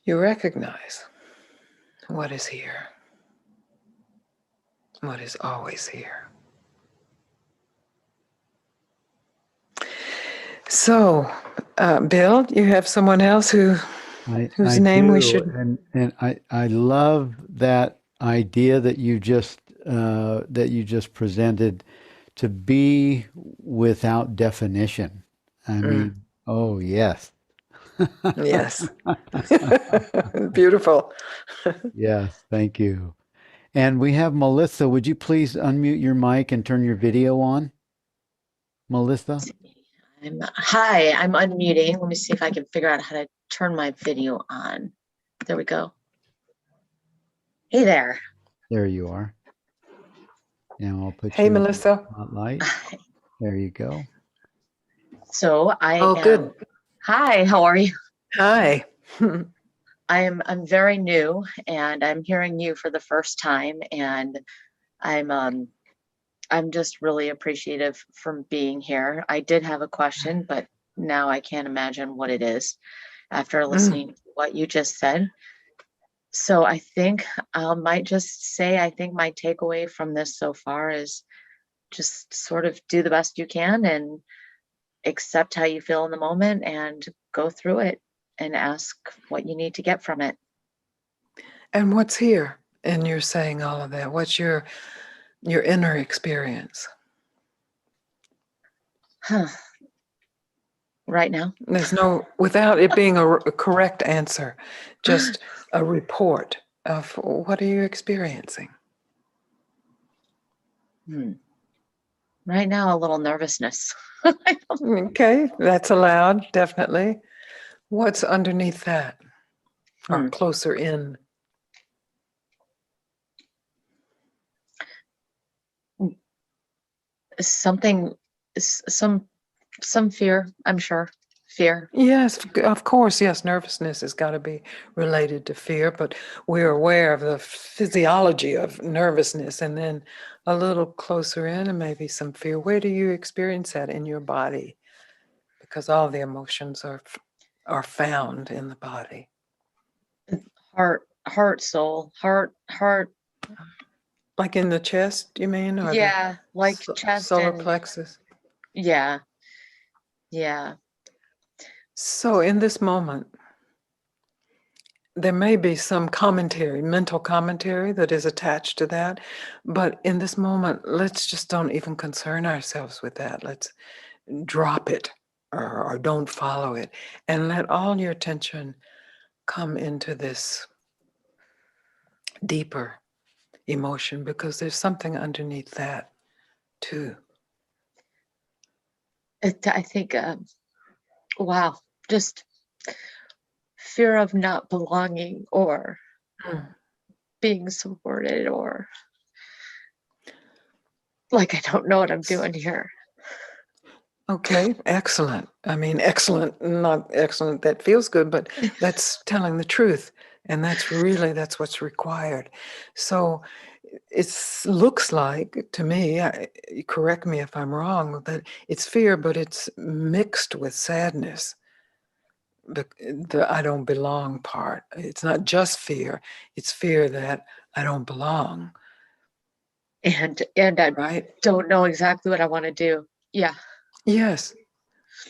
Speaker 3: you recognize what is here, what is always here. So, Bill, you have someone else whose
Speaker 1: I
Speaker 3: name we
Speaker 1: do,
Speaker 3: should.
Speaker 1: and I love that idea that you just presented, to be without definition. I mean, oh yes.
Speaker 3: Yes. Beautiful.
Speaker 1: Yes, thank you. And we have Melissa. Would you please unmute your mic and turn your video on, Melissa?
Speaker 8: Hi, I'm unmuting. Let me see if I can figure out how to turn my video on. There we go. Hey there.
Speaker 1: There you are. Now I'll put
Speaker 3: Hey,
Speaker 1: you in the
Speaker 3: Melissa.
Speaker 1: spotlight. There you go.
Speaker 8: So
Speaker 3: Good.
Speaker 8: Hi, how are you?
Speaker 3: Hi.
Speaker 8: I'm very new, and I'm hearing you for the first time, and I'm just really appreciative for being here. I did have a question, but now I can't imagine what it is after listening to what you just said. So I think I might just say, I think my takeaway from this so far is just sort of do the best you can and accept how you feel in the moment and go through it and ask what you need to get from it.
Speaker 3: And what's here? And you're saying all of that. What's your inner experience?
Speaker 8: Right now?
Speaker 3: There's no, without it being a correct answer, just a report of what are you experiencing?
Speaker 8: Right now, a little nervousness.
Speaker 3: Okay, that's allowed, definitely. What's underneath that? Or closer in?
Speaker 8: Some Some fear, I'm sure. Fear.
Speaker 3: Yes, of course. Yes, nervousness has got to be related to fear, but we're aware of the physiology of nervousness, and then a little closer in, and maybe some fear. Where do you experience that in your body? Because all the emotions are found in the body.
Speaker 8: Heart, soul, heart.
Speaker 3: Like in the chest, you mean, or the
Speaker 8: Yeah, like chest
Speaker 3: solar
Speaker 8: and
Speaker 3: plexus?
Speaker 8: yeah, yeah.
Speaker 3: So in this moment, there may be some commentary, mental commentary that is attached to that. But in this moment, let's just don't even concern ourselves with that. Let's drop it or don't follow it and let all your attention come into this deeper emotion, because there's something underneath that too.
Speaker 8: I think, wow, just fear of not belonging or
Speaker 3: Mm.
Speaker 8: being supported or like I don't know what I'm doing here.
Speaker 3: Okay, excellent. I mean, excellent, not excellent that feels good, but that's telling the truth. And that's what's required. So it looks like to me, correct me if I'm wrong, that it's fear, but it's mixed with sadness. The I don't belong part. It's not just fear, it's fear that I don't belong,
Speaker 8: And I
Speaker 3: right?
Speaker 8: don't know exactly what I want to do. Yeah.
Speaker 3: Yes.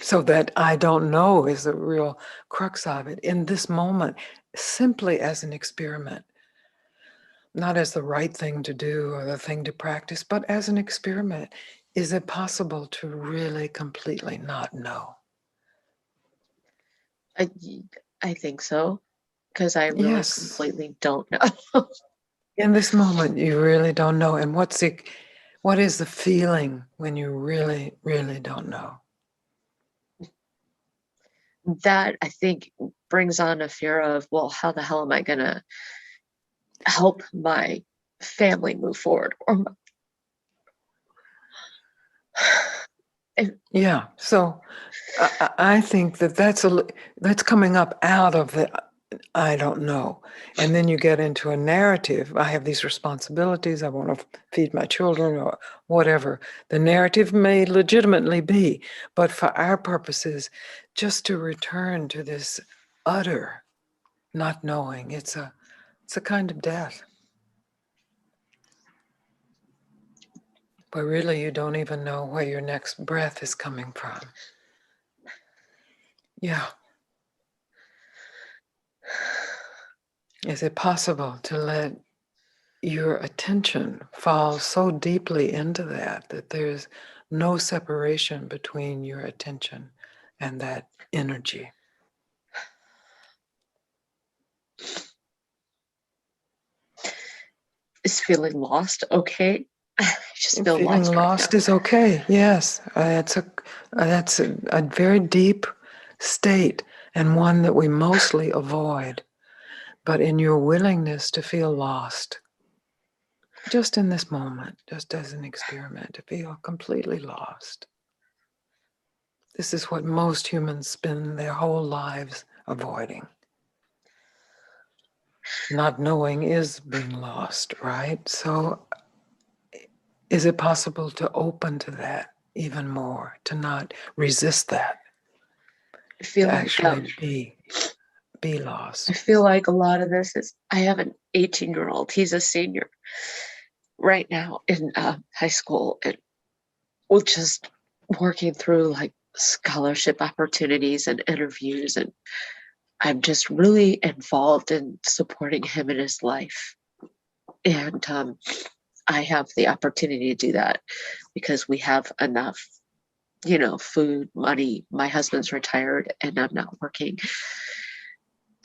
Speaker 3: So that I don't know is the real crux of it in this moment, simply as an experiment, not as the right thing to do or the thing to practice, but as an experiment. Is it possible to really completely not know?
Speaker 8: I I think so because I really
Speaker 3: Yes.
Speaker 8: completely don't know.
Speaker 3: In this moment, you really don't know. And what is the feeling when you really, really don't know?
Speaker 8: That I think brings on a fear of, well, how the hell am I gonna help my family move forward? Or
Speaker 3: Yeah. So I think that's coming up out of the I don't know. And then you get into a narrative. I have these responsibilities. I want to feed my children or whatever. The narrative may legitimately be, but for our purposes, just to return to this utter not knowing, it's a kind of death. But really you don't even know where your next breath is coming from. Yeah. Is it possible to let your attention fall so deeply into that there's no separation between your attention and that energy?
Speaker 8: is feeling lost okay? I just
Speaker 3: And
Speaker 8: feel
Speaker 3: feeling
Speaker 8: lost right now.
Speaker 3: lost is okay. Yes, that's a very deep state and one that we mostly avoid. But in your willingness to feel lost, just in this moment, just as an experiment, to feel completely lost. This is what most humans spend their whole lives avoiding. Not knowing is being lost, right? So is it possible to open to that even more, to not resist that,
Speaker 8: I
Speaker 3: to
Speaker 8: feel like
Speaker 3: actually be
Speaker 8: I
Speaker 3: lost?
Speaker 8: feel like a lot of this is I have an 18-year-old. He's a senior right now in high school, and we're just working through like scholarship opportunities and interviews, and I'm just really involved in supporting him in his life. And I have the opportunity to do that because we have enough, food, money. My husband's retired and I'm not working.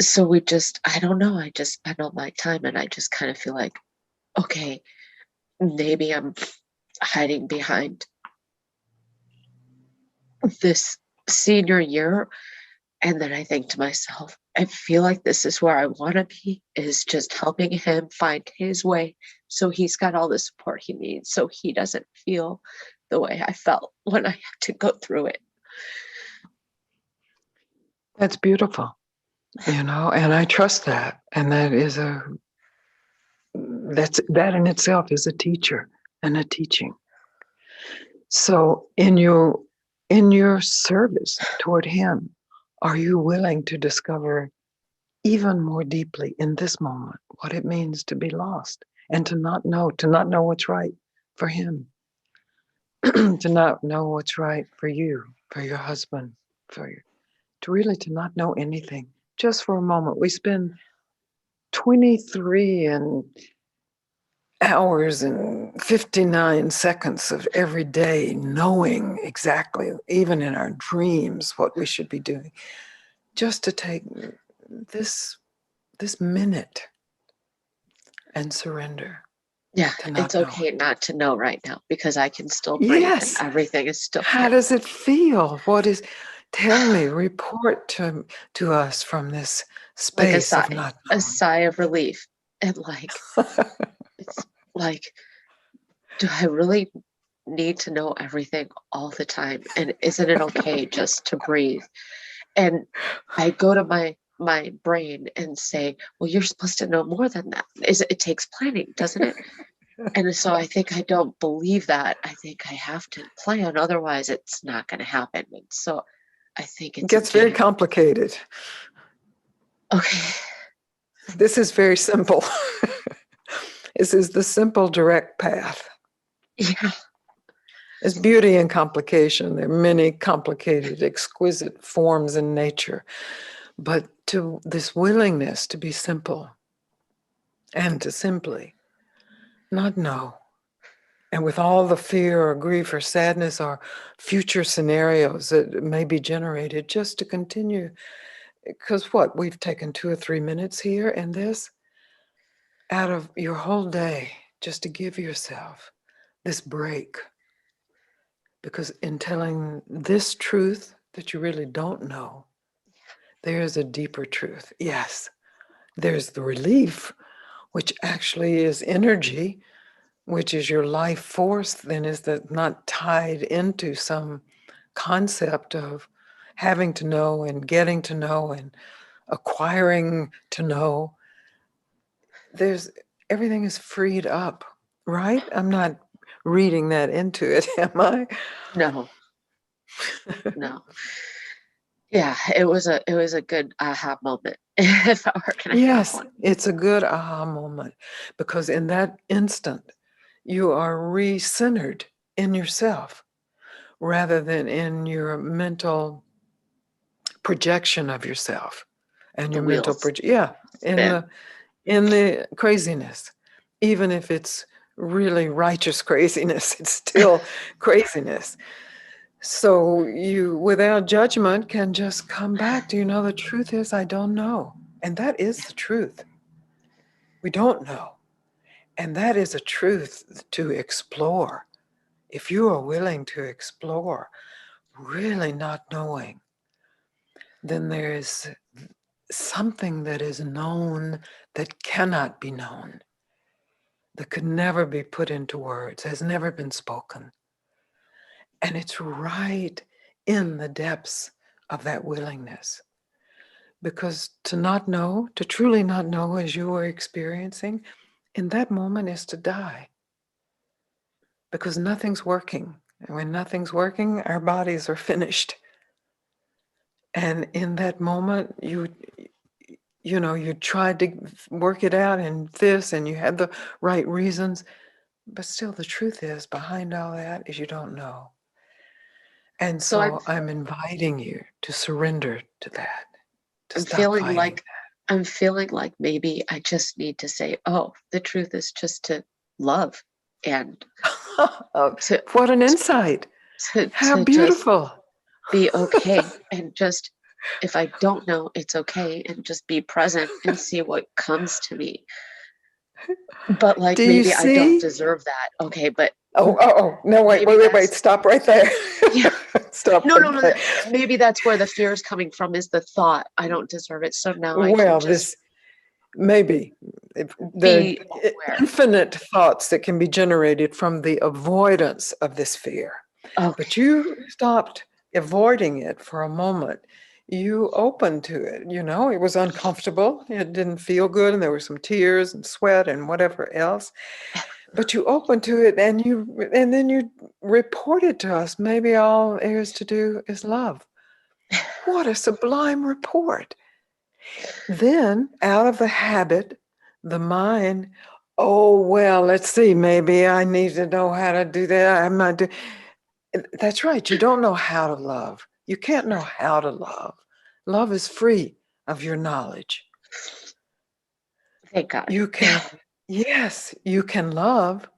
Speaker 8: So I don't know, I just spend all my time and I just kind of feel like, okay, maybe I'm hiding behind this senior year. And then I think to myself, I feel like this is where I want to be, is just helping him find his way. So he's got all the support he needs. So he doesn't feel the way I felt when I had to go through it.
Speaker 3: That's beautiful, and I trust that. And that that in itself is a teacher and a teaching. So in your service toward him, are you willing to discover even more deeply in this moment what it means to be lost and to not know what's right for him, to not know what's right for you, for your husband, to not know anything, just for a moment. We spend 23 hours and 59 seconds of every day knowing exactly, even in our dreams, what we should be doing. Just to take this minute and surrender.
Speaker 8: Yeah,
Speaker 3: To not
Speaker 8: it's
Speaker 3: know
Speaker 8: okay
Speaker 3: it.
Speaker 8: not to know right now because I can still breathe
Speaker 3: Yes.
Speaker 8: and everything is still
Speaker 3: How
Speaker 8: here.
Speaker 3: does it feel? Tell me, report to us from this
Speaker 8: Like
Speaker 3: space of not
Speaker 8: a sigh of relief. And like, it's like, do I really need to know everything all the time? And isn't it okay just to breathe? And I go to my brain and say, well, you're supposed to know more than that. It takes planning, doesn't it? And so I think I don't believe that. I think I have to plan, otherwise it's not going to happen. And so I think
Speaker 3: It
Speaker 8: it's
Speaker 3: gets very complicated.
Speaker 8: okay.
Speaker 3: This is very simple. This is the simple, direct path.
Speaker 8: Yeah.
Speaker 3: There's beauty in complication. There are many complicated, exquisite forms in nature. But to this willingness to be simple and to simply not know, and with all the fear or grief or sadness or future scenarios that may be generated, just to continue. Because we've taken 2 or 3 minutes here in this, out of your whole day, just to give yourself this break. Because in telling this truth that you really don't know, there is a deeper truth. Yes, there's the relief, which actually is energy, which is your life force, then is that not tied into some concept of having to know and getting to know and acquiring to know. Everything is freed up, right? I'm not reading that into it, am I?
Speaker 8: No. No. Yeah, it was a good aha moment. If I were gonna have
Speaker 3: Yes,
Speaker 8: one.
Speaker 3: it's a good aha moment because in that instant, you are re-centered in yourself rather than in your mental projection of yourself and
Speaker 8: The
Speaker 3: your mental
Speaker 8: wheels
Speaker 3: in
Speaker 8: spin.
Speaker 3: the craziness. Even if it's really righteous craziness, it's still craziness. So you, without judgment, can just come back. Do you know the truth is I don't know. And that is the truth. We don't know. And that is a truth to explore. If you are willing to explore, really not knowing, then there is something that is known that cannot be known, that could never be put into words, has never been spoken. And it's right in the depths of that willingness. Because to not know, to truly not know as you are experiencing, in that moment is to die. Because nothing's working. And when nothing's working, our bodies are finished. And in that moment, you tried to work it out and this, and you had the right reasons. But still, the truth is, behind all that is you don't know. And
Speaker 8: So
Speaker 3: so I'm inviting you to surrender to that, to
Speaker 8: I'm
Speaker 3: stop
Speaker 8: feeling
Speaker 3: fighting.
Speaker 8: like I'm feeling like maybe I just need to say, oh, the truth is just to love and
Speaker 3: Oh,
Speaker 8: to
Speaker 3: what an insight. How
Speaker 8: to just
Speaker 3: beautiful.
Speaker 8: be okay and just if I don't know, it's okay and just be present and see what comes to me. But like
Speaker 3: Do you
Speaker 8: maybe I don't
Speaker 3: see?
Speaker 8: deserve that. Okay, but
Speaker 3: No, wait,
Speaker 8: maybe
Speaker 3: wait.
Speaker 8: that's
Speaker 3: Stop right there.
Speaker 8: yeah.
Speaker 3: Stop
Speaker 8: No,
Speaker 3: right there.
Speaker 8: maybe that's where the fear is coming from is the thought I don't deserve it. So now I can
Speaker 3: Well,
Speaker 8: just
Speaker 3: maybe there
Speaker 8: be
Speaker 3: are
Speaker 8: aware.
Speaker 3: infinite thoughts that can be generated from the avoidance of this fear.
Speaker 8: Okay.
Speaker 3: But you stopped avoiding it for a moment, you opened to it. It was uncomfortable. It didn't feel good, and there were some tears and sweat and whatever else. But you opened to it, and then you reported to us, maybe all there is to do is love. What a sublime report. Then, out of the habit, the mind, oh, well, let's see, maybe I need to know how to do that. I'm not doing. That's right. You don't know how to love. You can't know how to love. Love is free of your knowledge.
Speaker 8: Thank God.
Speaker 3: You can, yes, you can love.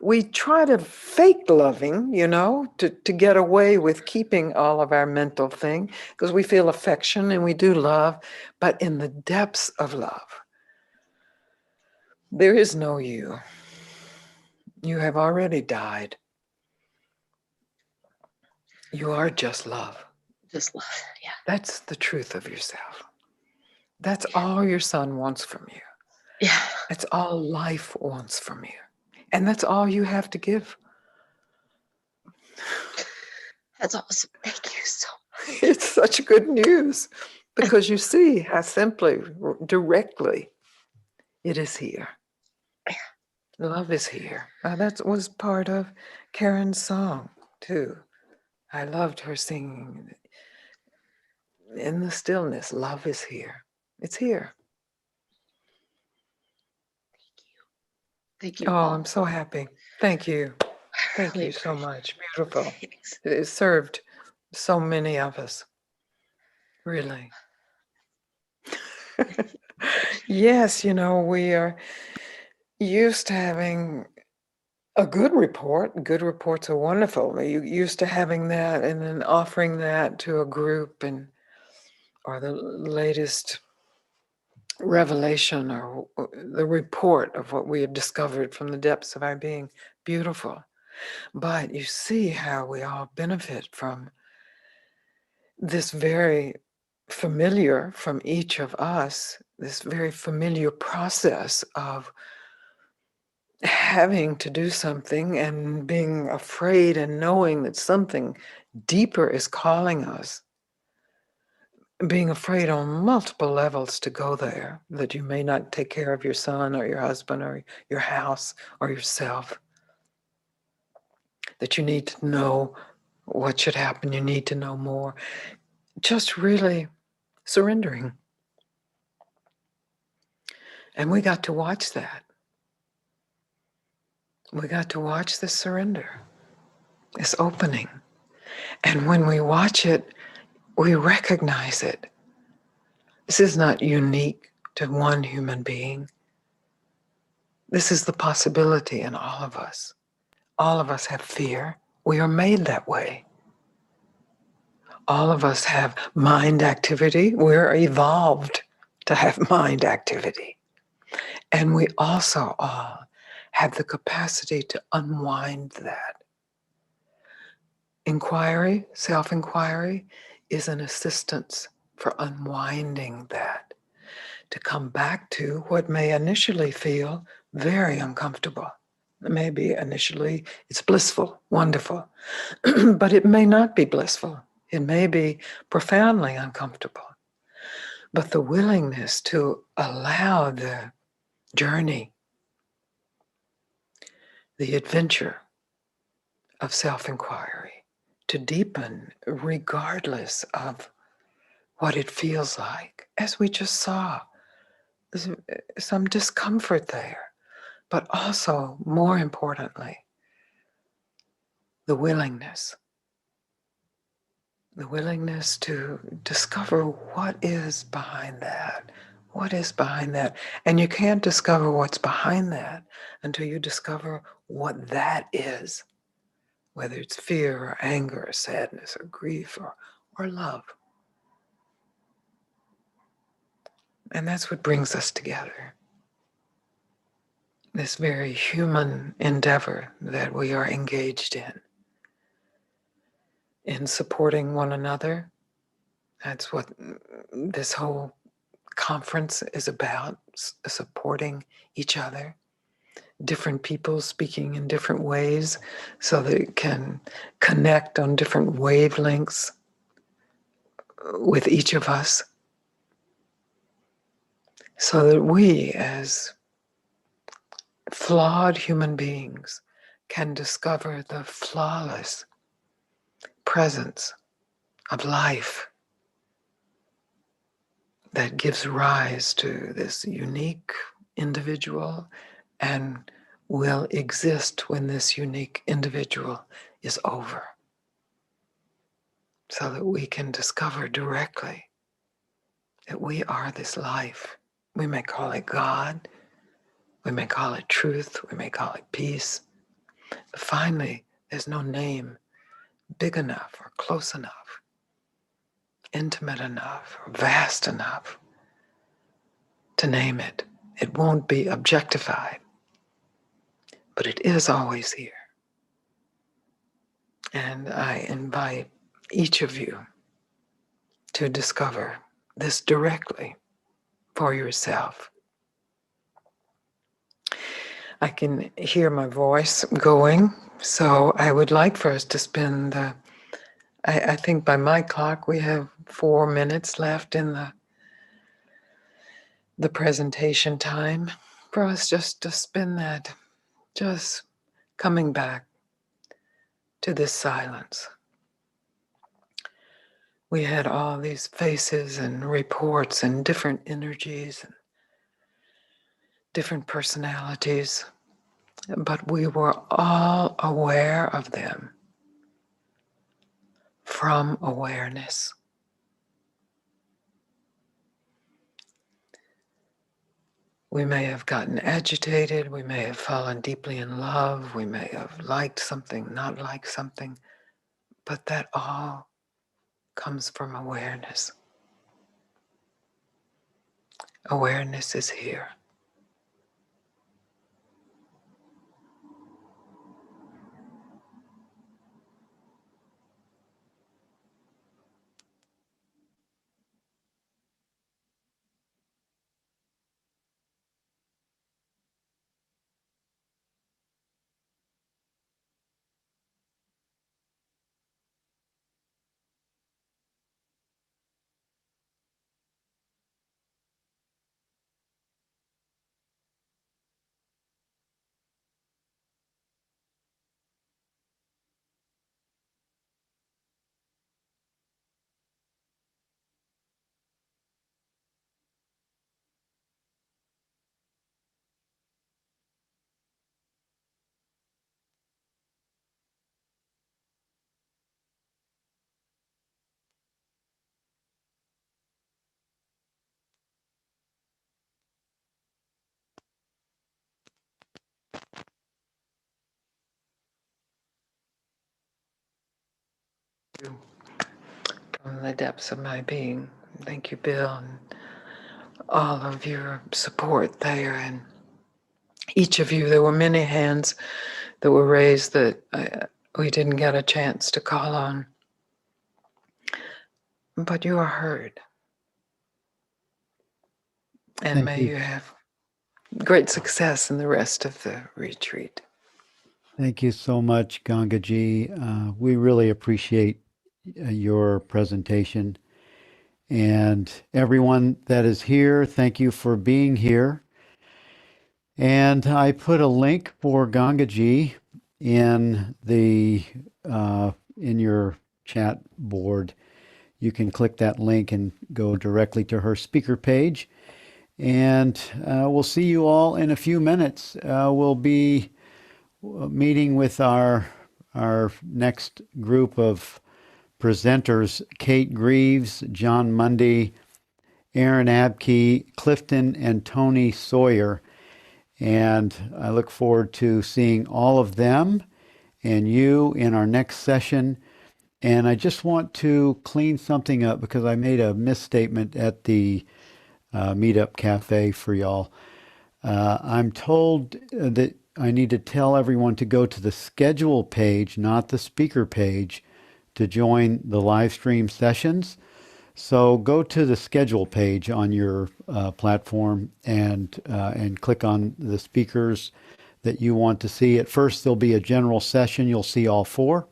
Speaker 3: We try to fake loving, to get away with keeping all of our mental thing, because we feel affection and we do love, but in the depths of love, there is no you. You have already died. You are just love.
Speaker 8: Just love. Yeah.
Speaker 3: That's the truth of yourself. That's all your son wants from you.
Speaker 8: Yeah.
Speaker 3: That's all life wants from you. And that's all you have to give.
Speaker 8: That's awesome. Thank you so much.
Speaker 3: It's such good news, because you see how simply, directly, it is here. Love is here. That was part of Karen's song, too. I loved her singing, in the stillness, love is here. It's here.
Speaker 8: Thank you.
Speaker 3: Oh,
Speaker 8: all.
Speaker 3: I'm so happy. Thank you. Thank
Speaker 8: Really
Speaker 3: you so
Speaker 8: appreciate
Speaker 3: much. Beautiful.
Speaker 8: it. Thanks.
Speaker 3: It served so many of us. Really. Yes, we are used to having a good report. Good reports are wonderful. You used to having that and then offering that to a group, or the latest revelation, or the report of what we have discovered from the depths of our being. Beautiful. But you see how we all benefit from this very familiar, from each of us, this very familiar process of having to do something and being afraid and knowing that something deeper is calling us, being afraid on multiple levels to go there, that you may not take care of your son or your husband or your house or yourself, that you need to know what should happen, you need to know more. Just really surrendering. And we got to watch that. We got to watch the surrender, this opening. And when we watch it, we recognize it. This is not unique to one human being. This is the possibility in all of us. All of us have fear. We are made that way. All of us have mind activity. We're evolved to have mind activity. And we also all have the capacity to unwind that. Inquiry, self-inquiry, is an assistance for unwinding that, to come back to what may initially feel very uncomfortable. Maybe initially it's blissful, wonderful, but it may not be blissful. It may be profoundly uncomfortable. But the willingness to allow the journey, the adventure of self-inquiry, to deepen regardless of what it feels like, as we just saw, some discomfort there, but also, more importantly, the willingness to discover what is behind that. What is behind that? And you can't discover what's behind that until you discover what that is, whether it's fear or anger or sadness or grief or love. And that's what brings us together. This very human endeavor that we are engaged in supporting one another. That's what this whole conference is about, supporting each other different people speaking in different ways so that it can connect on different wavelengths with each of us, so that we, as flawed human beings, can discover the flawless presence of life that gives rise to this unique individual and will exist when this unique individual is over, so that we can discover directly that we are this life. We may call it God, we may call it truth, we may call it peace, but finally, there's no name big enough or close enough, intimate enough or vast enough to name it. It won't be objectified, but it is always here. And I invite each of you to discover this directly for yourself. I can hear my voice going, so I would like for us to spend I think by my clock we have 4 minutes left in the presentation time for us just to spend that just coming back to this silence. We had all these faces and reports and different energies and different personalities, but we were all aware of them from awareness. We may have gotten agitated, we may have fallen deeply in love, we may have liked something, not liked something, but that all comes from awareness. Awareness is here. From the depths of my being. Thank you, Bill, and all of your support there. And each of you, there were many hands that were raised that we didn't get a chance to call on. But you are heard. And may you have great success in the rest of the retreat.
Speaker 1: Thank you so much, Gangaji. We really appreciate your presentation. And everyone that is here, thank you for being here. And I put a link for Gangaji in in your chat board. You can click that link and go directly to her speaker page. And we'll see you all in a few minutes. We'll be meeting with our next group of presenters, Kate Greaves, John Mundy, Aaron Abkey, Clifton, and Tony Sawyer. And I look forward to seeing all of them and you in our next session. And I just want to clean something up because I made a misstatement at the Meetup Cafe for y'all. I'm told that I need to tell everyone to go to the schedule page, not the speaker page, to join the live stream sessions. So go to the schedule page on your platform and click on the speakers that you want to see. At first, there'll be a general session. You'll see all 4.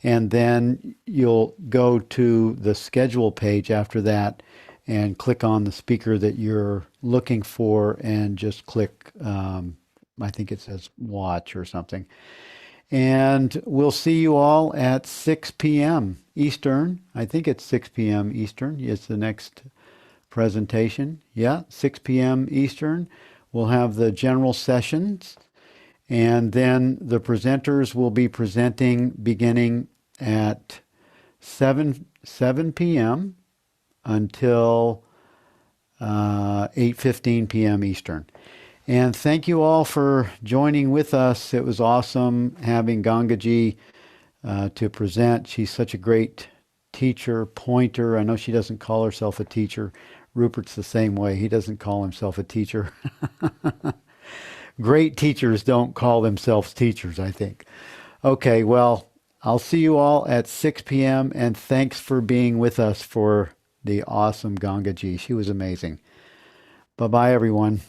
Speaker 1: And then you'll go to the schedule page after that and click on the speaker that you're looking for and just click, I think it says watch or something. And we'll see you all at 6 p.m. Eastern. I think it's 6 p.m. Eastern is the next presentation. Yeah, 6 p.m. Eastern. We'll have the general sessions. And then the presenters will be presenting beginning at 7 p.m. until 8:15 p.m. Eastern. And thank you all for joining with us. It was awesome having Gangaji to present. She's such a great teacher, pointer. I know she doesn't call herself a teacher. Rupert's the same way. He doesn't call himself a teacher. Great teachers don't call themselves teachers, I think. Okay, well, I'll see you all at 6 p.m. and thanks for being with us for the awesome Gangaji. She was amazing. Bye-bye, everyone.